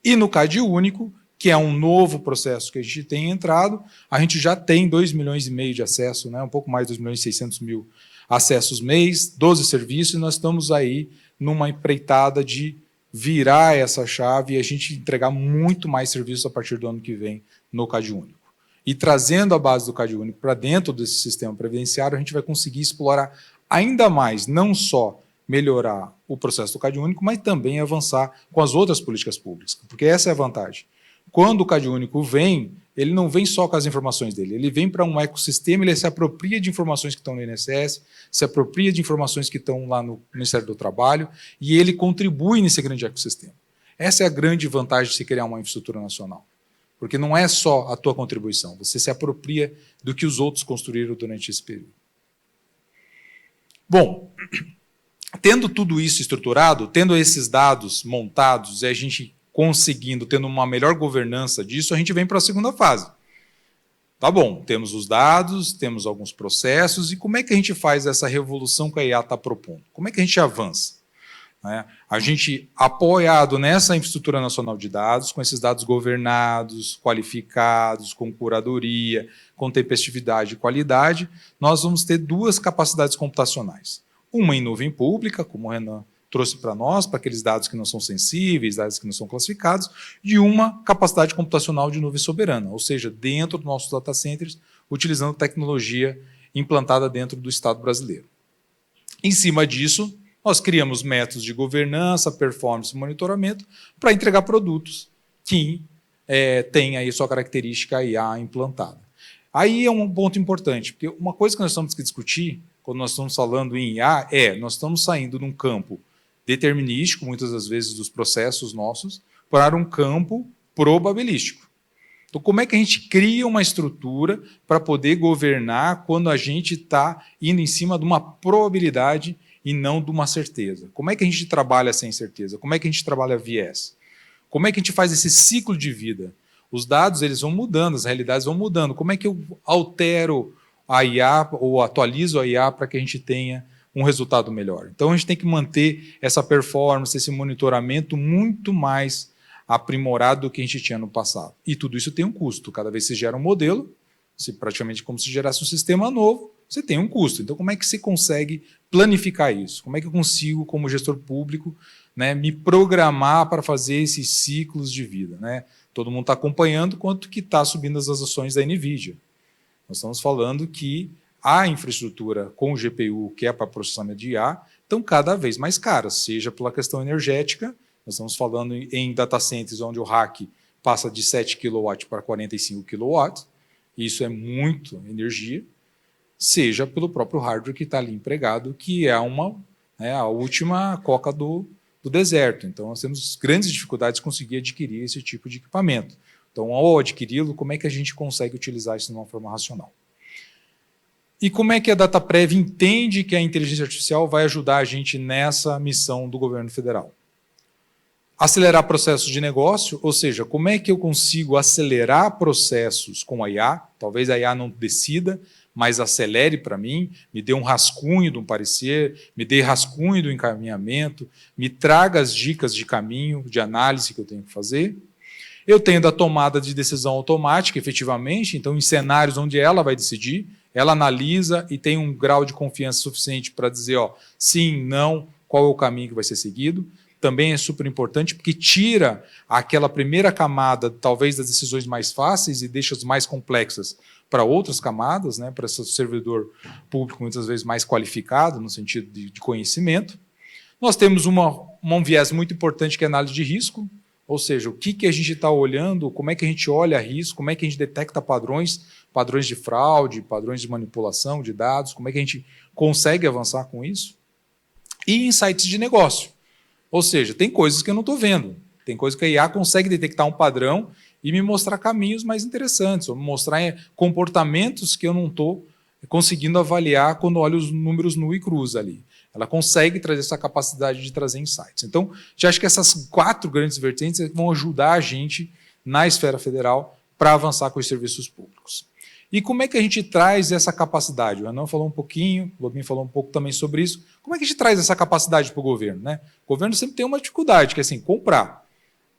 E no CAD único, que é um novo processo que a gente tem entrado, a gente já tem 2,5 milhões de acesso, né? Um pouco mais de 2,6 milhões acessos mês, 12 serviços, e nós estamos aí numa empreitada de virar essa chave e a gente entregar muito mais serviços a partir do ano que vem no CAD único. E trazendo a base do CAD único para dentro desse sistema previdenciário, a gente vai conseguir explorar ainda mais, não só melhorar o processo do CAD único, mas também avançar com as outras políticas públicas, porque essa é a vantagem. Quando o CAD único vem, ele não vem só com as informações dele, ele vem para um ecossistema, ele se apropria de informações que estão no INSS, se apropria de informações que estão lá no Ministério do Trabalho, e ele contribui nesse grande ecossistema. Essa é a grande vantagem de se criar uma infraestrutura nacional, porque não é só a tua contribuição, você se apropria do que os outros construíram durante esse período. Bom, tendo tudo isso estruturado, tendo esses dados montados e a gente conseguindo, tendo uma melhor governança disso, a gente vem para a segunda fase. Tá bom, temos os dados, temos alguns processos, e como é que a gente faz essa revolução que a IA está propondo? Como é que a gente avança? A gente, apoiado nessa infraestrutura nacional de dados, com esses dados governados, qualificados, com curadoria, com tempestividade e qualidade, nós vamos ter 2 capacidades computacionais. Uma em nuvem pública, como o Renan trouxe para nós, para aqueles dados que não são sensíveis, dados que não são classificados, e uma capacidade computacional de nuvem soberana, ou seja, dentro dos nossos data centers, utilizando tecnologia implantada dentro do Estado brasileiro. Em cima disso, nós criamos métodos de governança, performance e monitoramento para entregar produtos que têm aí sua característica IA implantada. Aí é um ponto importante, porque uma coisa que nós temos que discutir, quando nós estamos falando em IA, nós estamos saindo de um campo determinístico, muitas das vezes dos processos nossos, para um campo probabilístico. Então, como é que a gente cria uma estrutura para poder governar quando a gente está indo em cima de uma probabilidade e não de uma certeza? Como é que a gente trabalha sem certeza? Como é que a gente trabalha viés? Como é que a gente faz esse ciclo de vida? Os dados eles vão mudando, as realidades vão mudando. Como é que eu altero a IA ou atualizo a IA para que a gente tenha um resultado melhor? Então, a gente tem que manter essa performance, esse monitoramento muito mais aprimorado do que a gente tinha no passado. E tudo isso tem um custo. Cada vez que se gera um modelo, praticamente como se gerasse um sistema novo, você tem um custo. Então, como é que você consegue planificar isso? Como é que eu consigo, como gestor público, me programar para fazer esses ciclos de vida? Todo mundo está acompanhando quanto que está subindo as ações da NVIDIA. Nós estamos falando que a infraestrutura com GPU, que é para processamento de IA, estão cada vez mais caras, seja pela questão energética, nós estamos falando em data centers onde o rack passa de 7 kW para 45 kW, isso é muito energia, seja pelo próprio hardware que está ali empregado, que é a última coca do deserto. Então, nós temos grandes dificuldades de conseguir adquirir esse tipo de equipamento. Então, ao adquiri-lo, como é que a gente consegue utilizar isso de uma forma racional? E como é que a DataPrev entende que a inteligência artificial vai ajudar a gente nessa missão do governo federal? Acelerar processos de negócio, ou seja, como é que eu consigo acelerar processos com a IA? Talvez a IA não decida, mas acelere para mim, me dê um rascunho de um parecer, me dê rascunho do encaminhamento, me traga as dicas de caminho, de análise que eu tenho que fazer. Eu tenho da tomada de decisão automática, efetivamente, então em cenários onde ela vai decidir, ela analisa e tem um grau de confiança suficiente para dizer, sim, não, qual é o caminho que vai ser seguido. Também é super importante porque tira aquela primeira camada, talvez, das decisões mais fáceis e deixa as mais complexas para outras camadas, para esse servidor público muitas vezes mais qualificado, no sentido de conhecimento. Nós temos um viés muito importante que é a análise de risco, ou seja, o que a gente está olhando, como é que a gente olha risco, como é que a gente detecta padrões de fraude, padrões de manipulação de dados, como é que a gente consegue avançar com isso. E insights de negócio, ou seja, tem coisas que eu não estou vendo, tem coisas que a IA consegue detectar um padrão e me mostrar caminhos mais interessantes, ou me mostrar comportamentos que eu não estou conseguindo avaliar quando olho os números nu e cruz ali. Ela consegue trazer essa capacidade de trazer insights. Então, já acho que essas 4 grandes vertentes vão ajudar a gente, na esfera federal, para avançar com os serviços públicos. E como é que a gente traz essa capacidade? O Renan falou um pouquinho, o Lobinho falou um pouco também sobre isso. Como é que a gente traz essa capacidade para o governo? O governo sempre tem uma dificuldade, que é assim, comprar.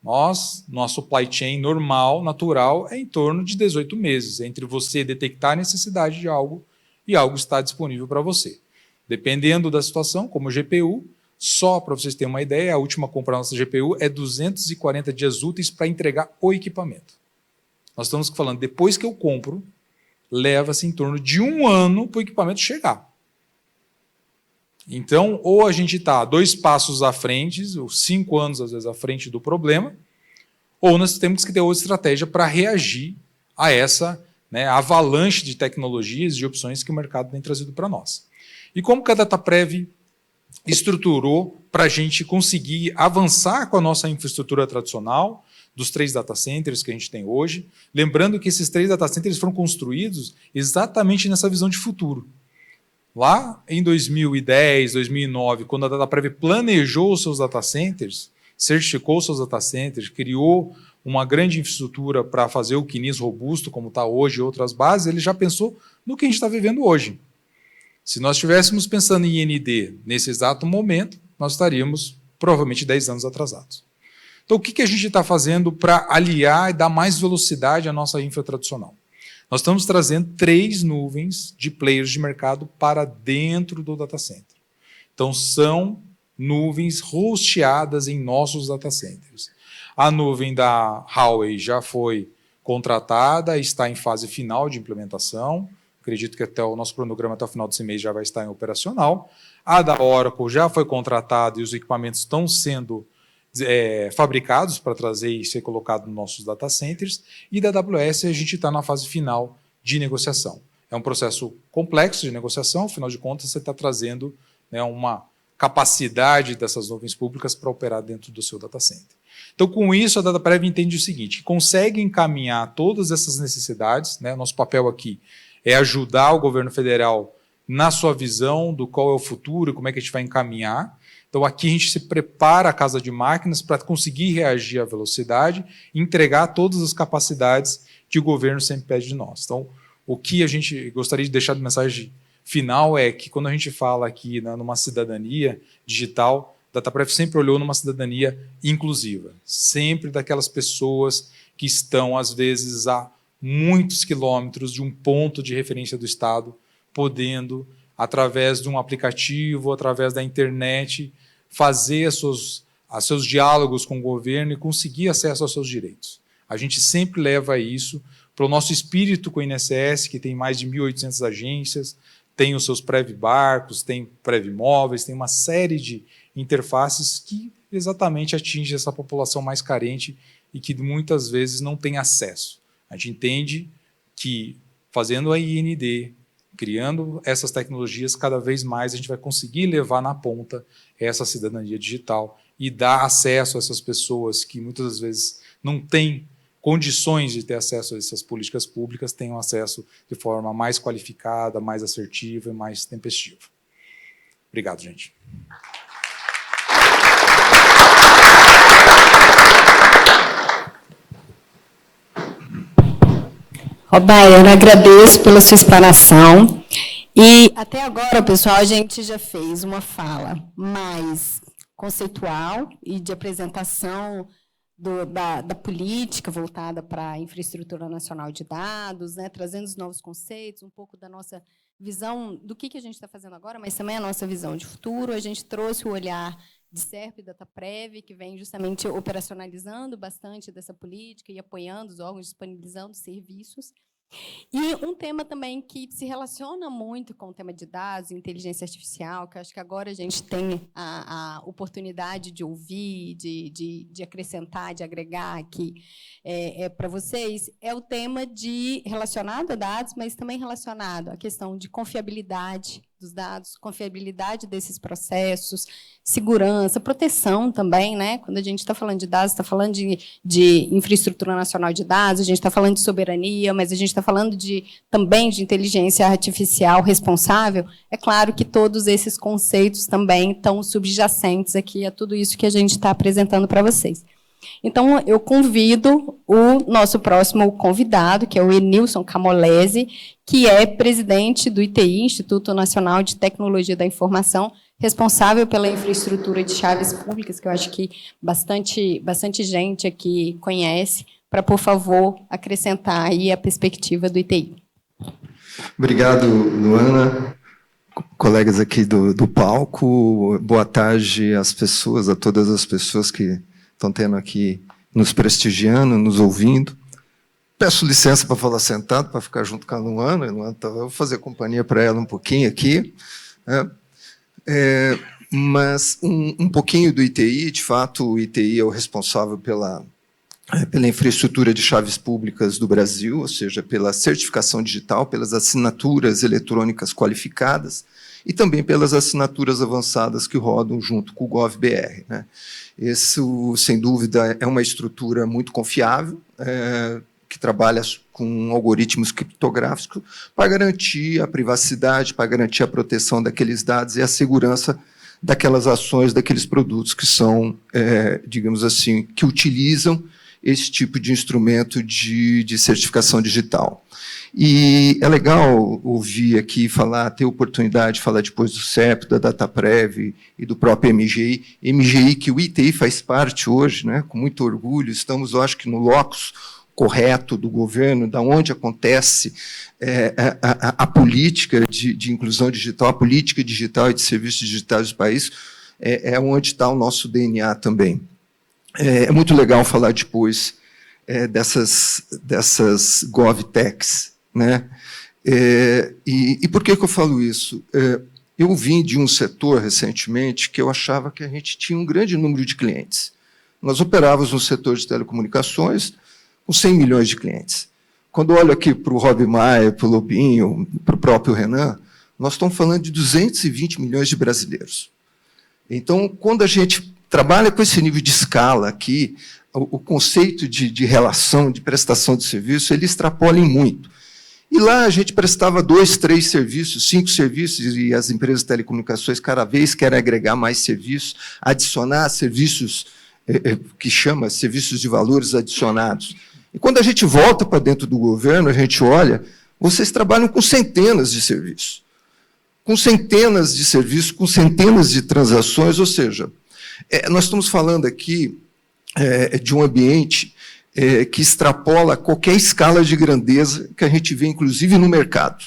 Nosso supply chain normal, natural, é em torno de 18 meses, entre você detectar a necessidade de algo e algo estar disponível para você. Dependendo da situação, como GPU, só para vocês terem uma ideia, a última compra da nossa GPU é 240 dias úteis para entregar o equipamento. Nós estamos falando, depois que eu compro, leva-se em torno de 1 ano para o equipamento chegar. Então, ou a gente está 2 passos à frente, ou 5 anos, às vezes, à frente do problema, ou nós temos que ter outra estratégia para reagir a essa avalanche de tecnologias e opções que o mercado tem trazido para nós. E como que a DataPrev estruturou para a gente conseguir avançar com a nossa infraestrutura tradicional, dos 3 data centers que a gente tem hoje, lembrando que esses 3 data centers foram construídos exatamente nessa visão de futuro. Lá em 2010, 2009, quando a DataPrev planejou os seus data centers, certificou os seus data centers, criou uma grande infraestrutura para fazer o QNIS robusto, como está hoje, e outras bases, ele já pensou no que a gente está vivendo hoje. Se nós estivéssemos pensando em IND nesse exato momento, nós estaríamos provavelmente 10 anos atrasados. Então, o que a gente está fazendo para aliar e dar mais velocidade à nossa infra tradicional? Nós estamos trazendo 3 nuvens de players de mercado para dentro do data center. Então, são nuvens hosteadas em nossos data centers. A nuvem da Huawei já foi contratada, está em fase final de implementação. Acredito que até o nosso cronograma até o final desse mês já vai estar em operacional. A da Oracle já foi contratada e os equipamentos estão sendo fabricados para trazer e ser colocado nos nossos data centers. E da AWS a gente está na fase final de negociação. É um processo complexo de negociação, afinal de contas você está trazendo uma capacidade dessas nuvens públicas para operar dentro do seu data center. Então, com isso, a DataPrev entende o seguinte, consegue encaminhar todas essas necessidades, nosso papel aqui é ajudar o governo federal na sua visão do qual é o futuro, como é que a gente vai encaminhar. Então, aqui a gente se prepara a casa de máquinas para conseguir reagir à velocidade e entregar todas as capacidades que o governo sempre pede de nós. Então, o que a gente gostaria de deixar de mensagem final é que, quando a gente fala aqui numa cidadania digital, a DataPrev sempre olhou numa cidadania inclusiva, sempre daquelas pessoas que estão, às vezes, a muitos quilômetros de um ponto de referência do Estado, podendo, através de um aplicativo, através da internet, fazer seus diálogos com o governo e conseguir acesso aos seus direitos. A gente sempre leva isso para o nosso espírito com o INSS, que tem mais de 1.800 agências, tem os seus Prev-barcos, tem Prev-móveis, tem uma série de interfaces que exatamente atinge essa população mais carente e que muitas vezes não tem acesso. A gente entende que fazendo a IND, criando essas tecnologias, cada vez mais a gente vai conseguir levar na ponta essa cidadania digital e dar acesso a essas pessoas que muitas vezes não têm condições de ter acesso a essas políticas públicas, tenham acesso de forma mais qualificada, mais assertiva e mais tempestiva. Obrigado, gente. Robaina, agradeço pela sua explanação. E até agora, pessoal, a gente já fez uma fala mais conceitual e de apresentação da política voltada para a infraestrutura nacional de dados, né, trazendo os novos conceitos, um pouco da nossa visão do que a gente está fazendo agora, mas também a nossa visão de futuro. A gente trouxe o olhar de SERP e DataPrev, que vem justamente operacionalizando bastante dessa política e apoiando os órgãos, disponibilizando serviços. E um tema também que se relaciona muito com o tema de dados e inteligência artificial, que eu acho que agora a gente tem a oportunidade de ouvir, de acrescentar, de agregar aqui para vocês, é o tema relacionado a dados, mas também relacionado à questão de confiabilidade dos dados, confiabilidade desses processos, segurança, proteção também, né? Quando a gente está falando de dados, está falando de infraestrutura nacional de dados, a gente está falando de soberania, mas a gente está falando também de inteligência artificial responsável. É claro que todos esses conceitos também estão subjacentes aqui a tudo isso que a gente está apresentando para vocês. Então, eu convido o nosso próximo convidado, que é o Enilson Camolese, que é presidente do ITI, Instituto Nacional de Tecnologia da Informação, responsável pela infraestrutura de chaves públicas, que eu acho que bastante gente aqui conhece, para, por favor, acrescentar aí a perspectiva do ITI. Obrigado, Luana. Colegas aqui do palco, boa tarde às pessoas, a todas as pessoas que estão tendo aqui, nos prestigiando, nos ouvindo. Peço licença para falar sentado, para ficar junto com a Luana. Eu vou fazer companhia para ela um pouquinho aqui. Mas um pouquinho do ITI. De fato, o ITI é o responsável pela infraestrutura de chaves públicas do Brasil, ou seja, pela certificação digital, pelas assinaturas eletrônicas qualificadas e também pelas assinaturas avançadas que rodam junto com o GovBR, né? Isso, sem dúvida, é uma estrutura muito confiável, que trabalha com algoritmos criptográficos para garantir a privacidade, para garantir a proteção daqueles dados e a segurança daquelas ações, daqueles produtos que são, digamos assim, que utilizam esse tipo de instrumento de certificação digital. E é legal ouvir aqui falar, ter oportunidade de falar depois do CEP, da DataPrev e do próprio MGI, que o ITI faz parte hoje, né, com muito orgulho. Estamos, eu acho que, no locus correto do governo, da onde acontece a política de inclusão digital, a política digital e de serviços digitais do país, é onde está o nosso DNA também. É muito legal falar depois dessas GovTechs, né? E por que eu falo isso? Eu vim de um setor, recentemente, que eu achava que a gente tinha um grande número de clientes. Nós operávamos no setor de telecomunicações com 100 milhões de clientes. Quando eu olho aqui para o Rob Maia, para o Lobinho, para o próprio Renan, nós estamos falando de 220 milhões de brasileiros. Então, quando a gente trabalha com esse nível de escala aqui, o conceito de relação, de prestação de serviço, ele extrapola em muito. E lá a gente prestava 2, 3 serviços, 5 serviços, e as empresas de telecomunicações cada vez querem agregar mais serviços, adicionar serviços, que chama serviços de valores adicionados. E quando a gente volta para dentro do governo, a gente olha, vocês trabalham com centenas de serviços. Com centenas de serviços, com centenas de transações, ou seja, nós estamos falando aqui de um ambiente que extrapola qualquer escala de grandeza que a gente vê, inclusive, no mercado.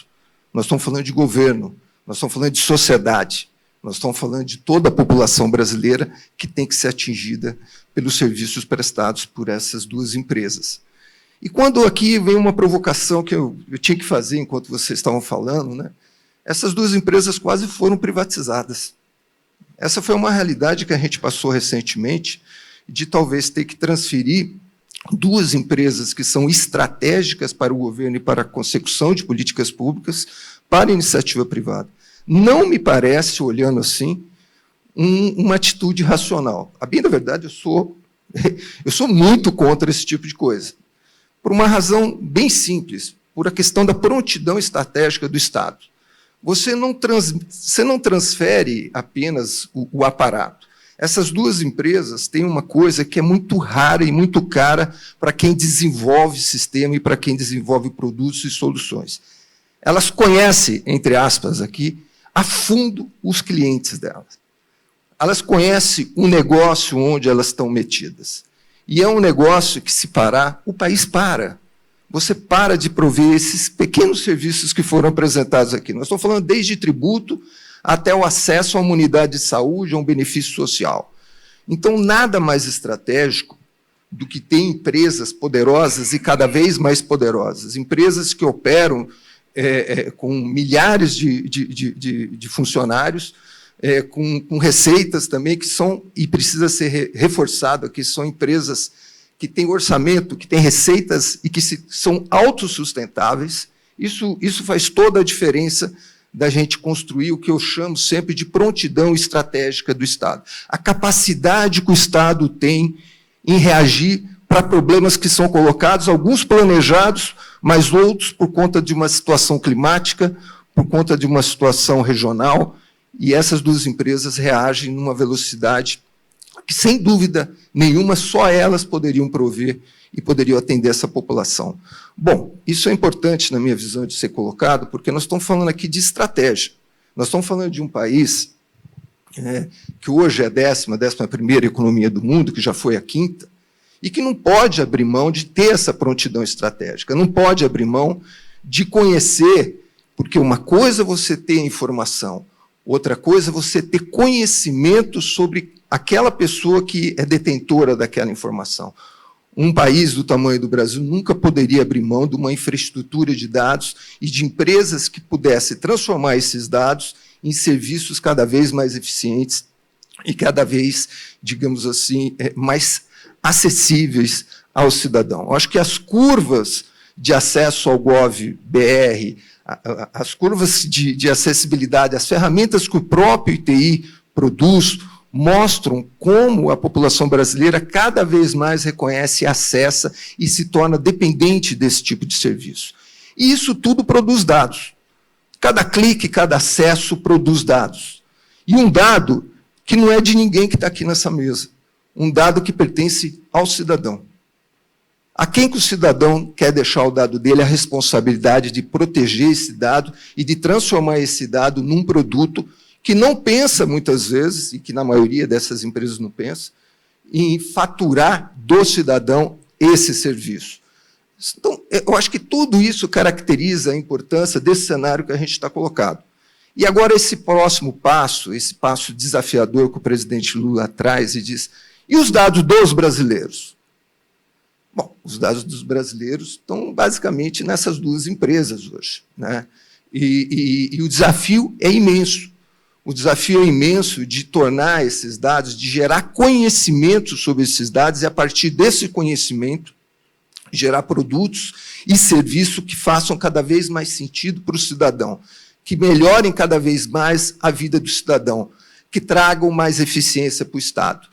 Nós estamos falando de governo, nós estamos falando de sociedade, nós estamos falando de toda a população brasileira que tem que ser atingida pelos serviços prestados por essas duas empresas. E quando aqui vem uma provocação que eu tinha que fazer enquanto vocês estavam falando, né? Essas duas empresas quase foram privatizadas. Essa foi uma realidade que a gente passou recentemente, de talvez ter que transferir duas empresas que são estratégicas para o governo e para a consecução de políticas públicas para a iniciativa privada. Não me parece, olhando assim, uma atitude racional. A bem da verdade, eu sou muito contra esse tipo de coisa, por uma razão bem simples, por a questão da prontidão estratégica do Estado. Você não transfere apenas o aparato. Essas duas empresas têm uma coisa que é muito rara e muito cara para quem desenvolve sistema e para quem desenvolve produtos e soluções. Elas conhecem, entre aspas aqui, a fundo os clientes delas. Elas conhecem o negócio onde elas estão metidas. E é um negócio que, se parar, o país para. Você para de prover esses pequenos serviços que foram apresentados aqui. Nós estamos falando desde tributo até o acesso a uma unidade de saúde, a um benefício social. Então, nada mais estratégico do que ter empresas poderosas e cada vez mais poderosas, empresas que operam com milhares de funcionários, com receitas também que são, e precisa ser reforçado aqui, são empresas que têm orçamento, que têm receitas e que são autossustentáveis. Isso faz toda a diferença da gente construir o que eu chamo sempre de prontidão estratégica do Estado. A capacidade que o Estado tem em reagir para problemas que são colocados, alguns planejados, mas outros por conta de uma situação climática, por conta de uma situação regional, e essas duas empresas reagem numa velocidade que, sem dúvida nenhuma, só elas poderiam prover e poderiam atender essa população. Bom, isso é importante, na minha visão, de ser colocado, porque nós estamos falando aqui de estratégia. Nós estamos falando de um país que hoje é a 11ª economia do mundo, que já foi a 5ª, e que não pode abrir mão de ter essa prontidão estratégica, não pode abrir mão de conhecer, porque uma coisa é você ter informação, outra coisa é você ter conhecimento sobre aquela pessoa que é detentora daquela informação. Um país do tamanho do Brasil nunca poderia abrir mão de uma infraestrutura de dados e de empresas que pudessem transformar esses dados em serviços cada vez mais eficientes e cada vez, digamos assim, mais acessíveis ao cidadão. Eu acho que as curvas de acesso ao Gov.br, as curvas de acessibilidade, as ferramentas que o próprio ITI produz, mostram como a população brasileira cada vez mais reconhece, acessa e se torna dependente desse tipo de serviço. E isso tudo produz dados. Cada clique, cada acesso produz dados. E um dado que não é de ninguém que está aqui nessa mesa. Um dado que pertence ao cidadão. A quem que o cidadão quer deixar o dado dele a responsabilidade de proteger esse dado e de transformar esse dado num produto que não pensa, muitas vezes, e que na maioria dessas empresas não pensa, em faturar do cidadão esse serviço. Então, eu acho que tudo isso caracteriza a importância desse cenário que a gente está colocado. E agora esse próximo passo, esse passo desafiador que o presidente Lula traz e diz, e os dados dos brasileiros? Bom, os dados dos brasileiros estão basicamente nessas duas empresas hoje, né? E o desafio é imenso. O desafio é imenso de tornar esses dados, de gerar conhecimento sobre esses dados e, a partir desse conhecimento, gerar produtos e serviços que façam cada vez mais sentido para o cidadão, que melhorem cada vez mais a vida do cidadão, que tragam mais eficiência para o Estado.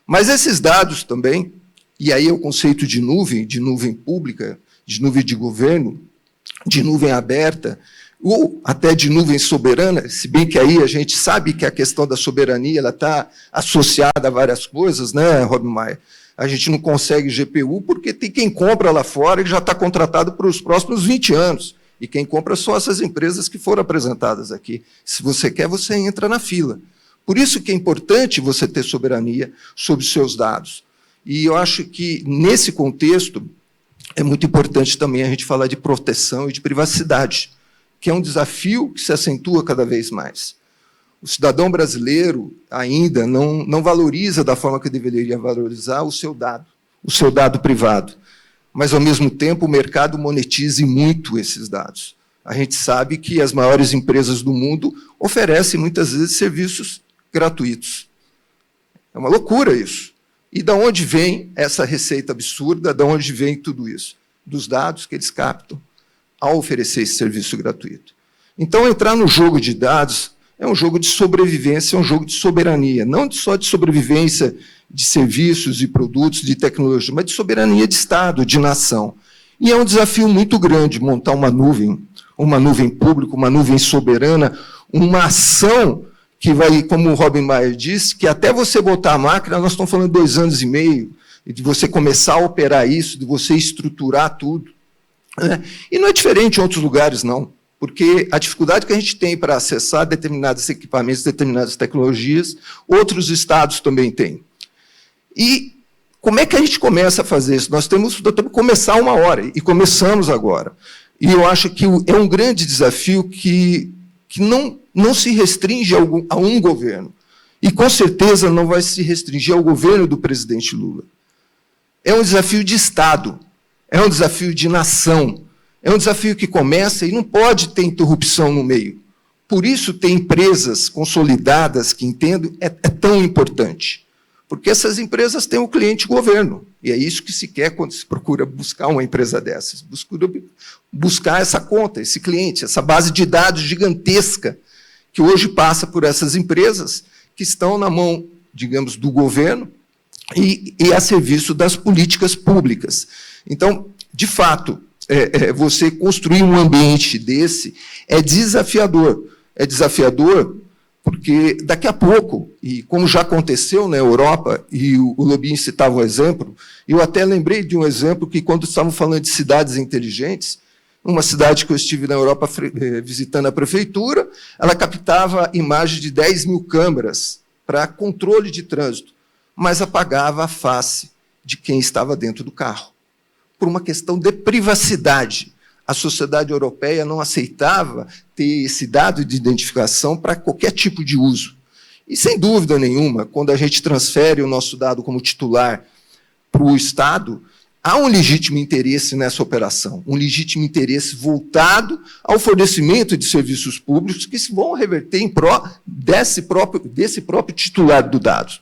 Mas esses dados também, e aí é o conceito de nuvem pública, de nuvem de governo, de nuvem aberta, ou até de nuvem soberana, se bem que aí a gente sabe que a questão da soberania está associada a várias coisas, né, Rob Maia? A gente não consegue GPU porque tem quem compra lá fora e já está contratado para os próximos 20 anos. E quem compra são essas empresas que foram apresentadas aqui. Se você quer, você entra na fila. Por isso que é importante você ter soberania sobre os seus dados. E eu acho que, nesse contexto, é muito importante também a gente falar de proteção e de privacidade, que é um desafio que se acentua cada vez mais. O cidadão brasileiro ainda não valoriza da forma que deveria valorizar o seu dado privado. mas, ao mesmo tempo, o mercado monetize muito esses dados. A gente sabe que as maiores empresas do mundo oferecem, muitas vezes, serviços gratuitos. É uma loucura isso. E de onde vem essa receita absurda? De onde vem tudo isso? Dos dados que eles captam ao oferecer esse serviço gratuito. Então, entrar no jogo de dados é um jogo de sobrevivência, é um jogo de soberania, não só de sobrevivência de serviços e produtos, de tecnologia, mas de soberania de Estado, de nação. E é um desafio muito grande montar uma nuvem pública, uma nuvem soberana, uma ação que vai, como o Robin Mayer disse, que até você botar a máquina, nós estamos falando de 2 anos e meio, de você começar a operar isso, de você estruturar tudo. Né? E não é diferente em outros lugares, não. Porque a dificuldade que a gente tem para acessar determinados equipamentos, determinadas tecnologias, outros estados também têm. E como é que a gente começa a fazer isso? Nós temos que começar uma hora, e começamos agora. E eu acho que é um grande desafio que não se restringe a um governo. E, com certeza, não vai se restringir ao governo do presidente Lula. É um desafio de Estado, é um desafio de nação, é um desafio que começa e não pode ter interrupção no meio. Por isso, ter empresas consolidadas que entendem é tão importante. Porque essas empresas têm o cliente governo. E é isso que se quer quando se procura buscar uma empresa dessas. Buscar essa conta, esse cliente, essa base de dados gigantesca que hoje passa por essas empresas que estão na mão, digamos, do governo e a serviço das políticas públicas. Então, de fato, você construir um ambiente desse é desafiador. É desafiador porque, daqui a pouco, e como já aconteceu na Europa, e o Lobinho citava um exemplo, eu até lembrei de um exemplo que, quando estavam falando de cidades inteligentes, uma cidade que eu estive na Europa visitando a prefeitura, ela captava imagens de 10 mil câmeras para controle de trânsito, mas apagava a face de quem estava dentro do carro, por uma questão de privacidade. A sociedade europeia não aceitava ter esse dado de identificação para qualquer tipo de uso. E, sem dúvida nenhuma, quando a gente transfere o nosso dado como titular para o Estado, há um legítimo interesse nessa operação, um legítimo interesse voltado ao fornecimento de serviços públicos que se vão reverter em pró desse próprio titular do dado.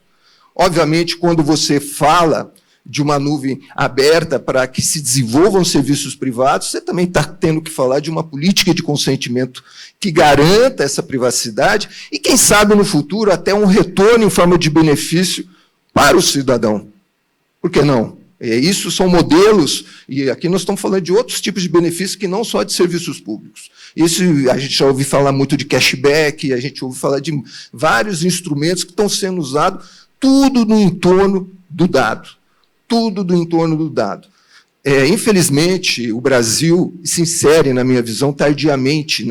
Obviamente, quando você fala de uma nuvem aberta para que se desenvolvam serviços privados, você também está tendo que falar de uma política de consentimento que garanta essa privacidade e, quem sabe, no futuro, até um retorno em forma de benefício para o cidadão. Por que não? Isso são modelos, e aqui nós estamos falando de outros tipos de benefícios que não só de serviços públicos. Isso a gente já ouve falar muito de cashback, a gente ouve falar de vários instrumentos que estão sendo usados, tudo no entorno do dado. Tudo do entorno do dado. Infelizmente, o Brasil se insere, na minha visão, tardiamente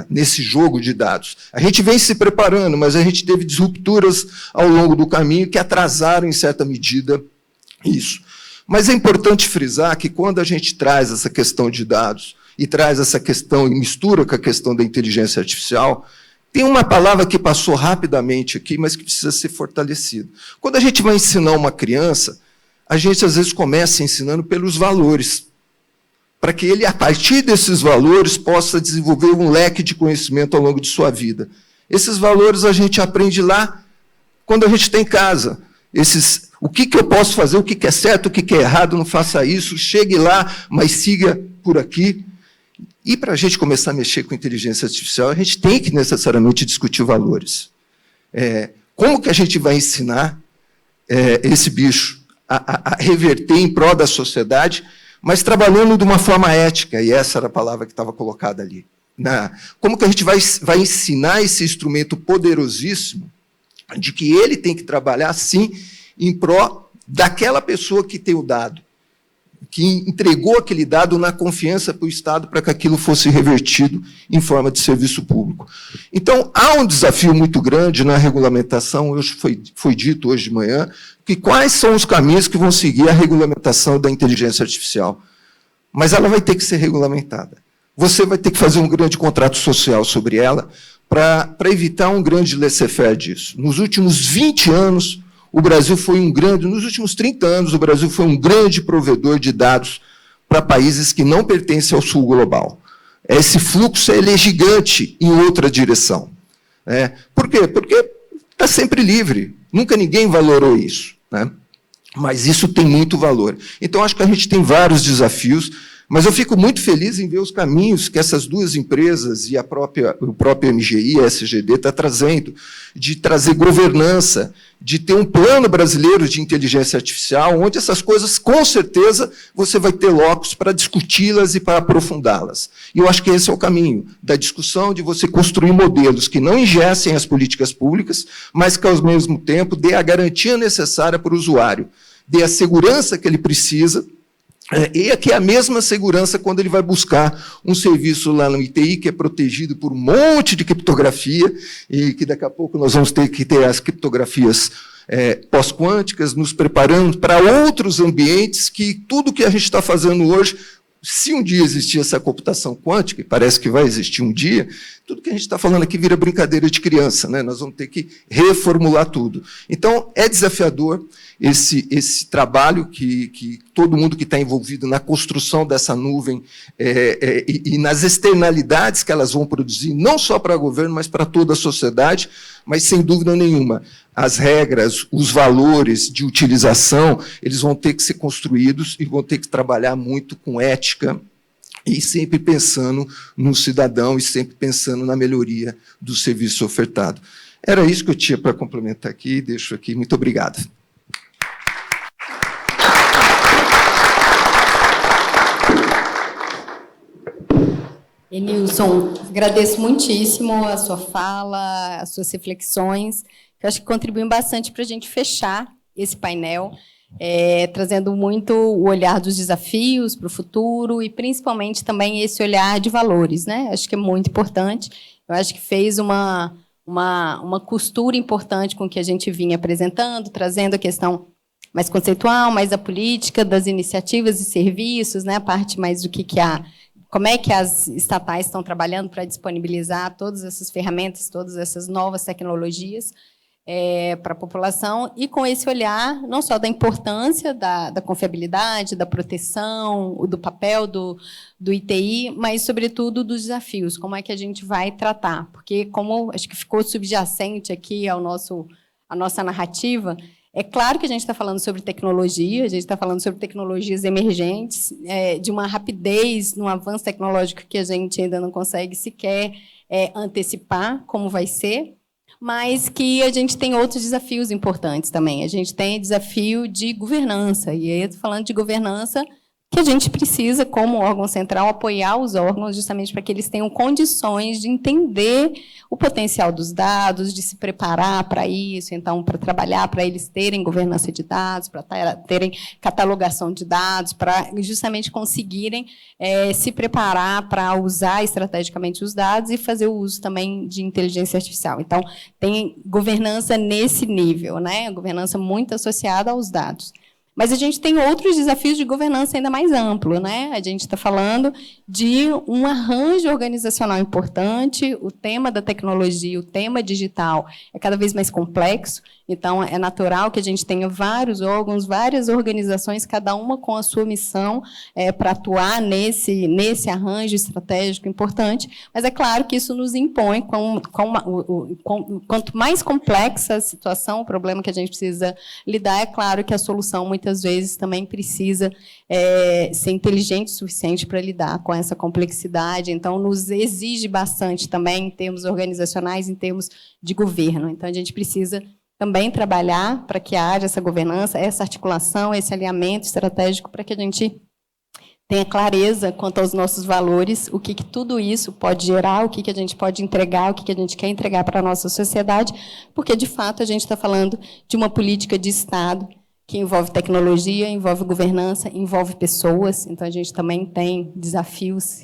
nesse jogo de dados. A gente vem se preparando, mas a gente teve disrupturas ao longo do caminho que atrasaram, em certa medida, isso. Mas é importante frisar que, quando a gente traz essa questão de dados e traz essa questão e mistura com a questão da inteligência artificial, tem uma palavra que passou rapidamente aqui, mas que precisa ser fortalecida. Quando a gente vai ensinar uma criança, a gente, às vezes, começa ensinando pelos valores, para que ele, a partir desses valores, possa desenvolver um leque de conhecimento ao longo de sua vida. Esses valores a gente aprende lá, quando a gente está em casa. O que eu posso fazer, o que é certo, o que é errado, não faça isso, chegue lá, mas siga por aqui. E, para a gente começar a mexer com inteligência artificial, a gente tem que, necessariamente, discutir valores. Como que a gente vai ensinar esse bicho a reverter em prol da sociedade, mas trabalhando de uma forma ética, e essa era a palavra que estava colocada ali. Como que a gente vai ensinar esse instrumento poderosíssimo de que ele tem que trabalhar, sim, em prol daquela pessoa que tem o dado, que entregou aquele dado na confiança para o Estado para que aquilo fosse revertido em forma de serviço público. Então, há um desafio muito grande na regulamentação, hoje foi dito hoje de manhã, que quais são os caminhos que vão seguir a regulamentação da inteligência artificial. Mas ela vai ter que ser regulamentada. Você vai ter que fazer um grande contrato social sobre ela para evitar um grande laissez-faire disso. Nos últimos 20 anos, o Brasil foi nos últimos 30 anos, o Brasil foi um grande provedor de dados para países que não pertencem ao sul global. Esse fluxo ele é gigante em outra direção. Por quê? Porque está sempre livre. Nunca ninguém valorou isso, né? Mas isso tem muito valor. Então, acho que a gente tem vários desafios, mas eu fico muito feliz em ver os caminhos que essas duas empresas e o próprio MGI, a SGD, está trazendo, de trazer governança, de ter um plano brasileiro de inteligência artificial, onde essas coisas, com certeza, você vai ter locos para discuti-las e para aprofundá-las. E eu acho que esse é o caminho da discussão, de você construir modelos que não engessem as políticas públicas, mas que, ao mesmo tempo, dê a garantia necessária para o usuário, dê a segurança que ele precisa, e que é a mesma segurança quando ele vai buscar um serviço lá no ITI, que é protegido por um monte de criptografia, e que daqui a pouco nós vamos ter que ter as criptografias pós-quânticas, nos preparando para outros ambientes que tudo que a gente está fazendo hoje, se um dia existir essa computação quântica, e parece que vai existir um dia, tudo que a gente está falando aqui vira brincadeira de criança, né? Nós vamos ter que reformular tudo. Então, é desafiador esse trabalho que todo mundo que está envolvido na construção dessa nuvem e nas externalidades que elas vão produzir, não só para o governo, mas para toda a sociedade, mas, sem dúvida nenhuma, as regras, os valores de utilização, eles vão ter que ser construídos e vão ter que trabalhar muito com ética e sempre pensando no cidadão e sempre pensando na melhoria do serviço ofertado. Era isso que eu tinha para complementar aqui, deixo aqui. Muito obrigado. Enilson, agradeço muitíssimo a sua fala, as suas reflexões, que eu acho que contribuem bastante para a gente fechar esse painel, trazendo muito o olhar dos desafios para o futuro e, principalmente, também esse olhar de valores, né? Acho que é muito importante. Eu acho que fez uma costura importante com o que a gente vinha apresentando, trazendo a questão mais conceitual, mais a política, das iniciativas e serviços, né? A parte mais do que como é que as estatais estão trabalhando para disponibilizar todas essas ferramentas, todas essas novas tecnologias para a população, e com esse olhar não só da importância da confiabilidade, da proteção, do papel do ITI, mas, sobretudo, dos desafios, como é que a gente vai tratar. Porque, como acho que ficou subjacente aqui à nossa narrativa, é claro que a gente está falando sobre tecnologia, a gente está falando sobre tecnologias emergentes, de uma rapidez, num avanço tecnológico que a gente ainda não consegue sequer antecipar como vai ser, mas que a gente tem outros desafios importantes também. A gente tem desafio de governança, e aí eu estou falando de governança que a gente precisa, como órgão central, apoiar os órgãos justamente para que eles tenham condições de entender o potencial dos dados, de se preparar para isso, então, para trabalhar, para eles terem governança de dados, para terem catalogação de dados, para justamente conseguirem se preparar para usar estrategicamente os dados e fazer o uso também de inteligência artificial. Então, tem governança nesse nível, né? Governança muito associada aos dados. Mas a gente tem outros desafios de governança ainda mais amplo, né? A gente está falando de um arranjo organizacional importante, o tema da tecnologia, o tema digital é cada vez mais complexo, então é natural que a gente tenha vários órgãos, várias organizações, cada uma com a sua missão para atuar nesse arranjo estratégico importante, mas é claro que isso nos impõe, quanto mais complexa a situação, o problema que a gente precisa lidar, é claro que a solução, muitas vezes, também precisa ser inteligente o suficiente para lidar com essa complexidade. Então, nos exige bastante também, em termos organizacionais, em termos de governo. Então, a gente precisa também trabalhar para que haja essa governança, essa articulação, esse alinhamento estratégico, para que a gente tenha clareza quanto aos nossos valores, o que tudo isso pode gerar, o que a gente pode entregar, o que a gente quer entregar para a nossa sociedade, porque, de fato, a gente está falando de uma política de Estado que envolve tecnologia, envolve governança, envolve pessoas. Então, a gente também tem desafios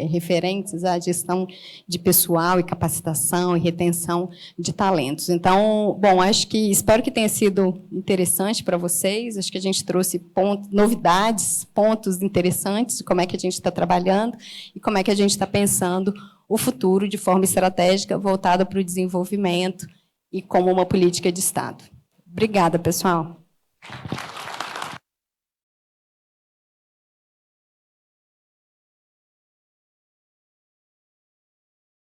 referentes à gestão de pessoal e capacitação e retenção de talentos. Então, bom, espero que tenha sido interessante para vocês. Acho que a gente trouxe novidades, pontos interessantes de como é que a gente está trabalhando e como é que a gente está pensando o futuro de forma estratégica, voltada para o desenvolvimento e como uma política de Estado. Obrigada, pessoal.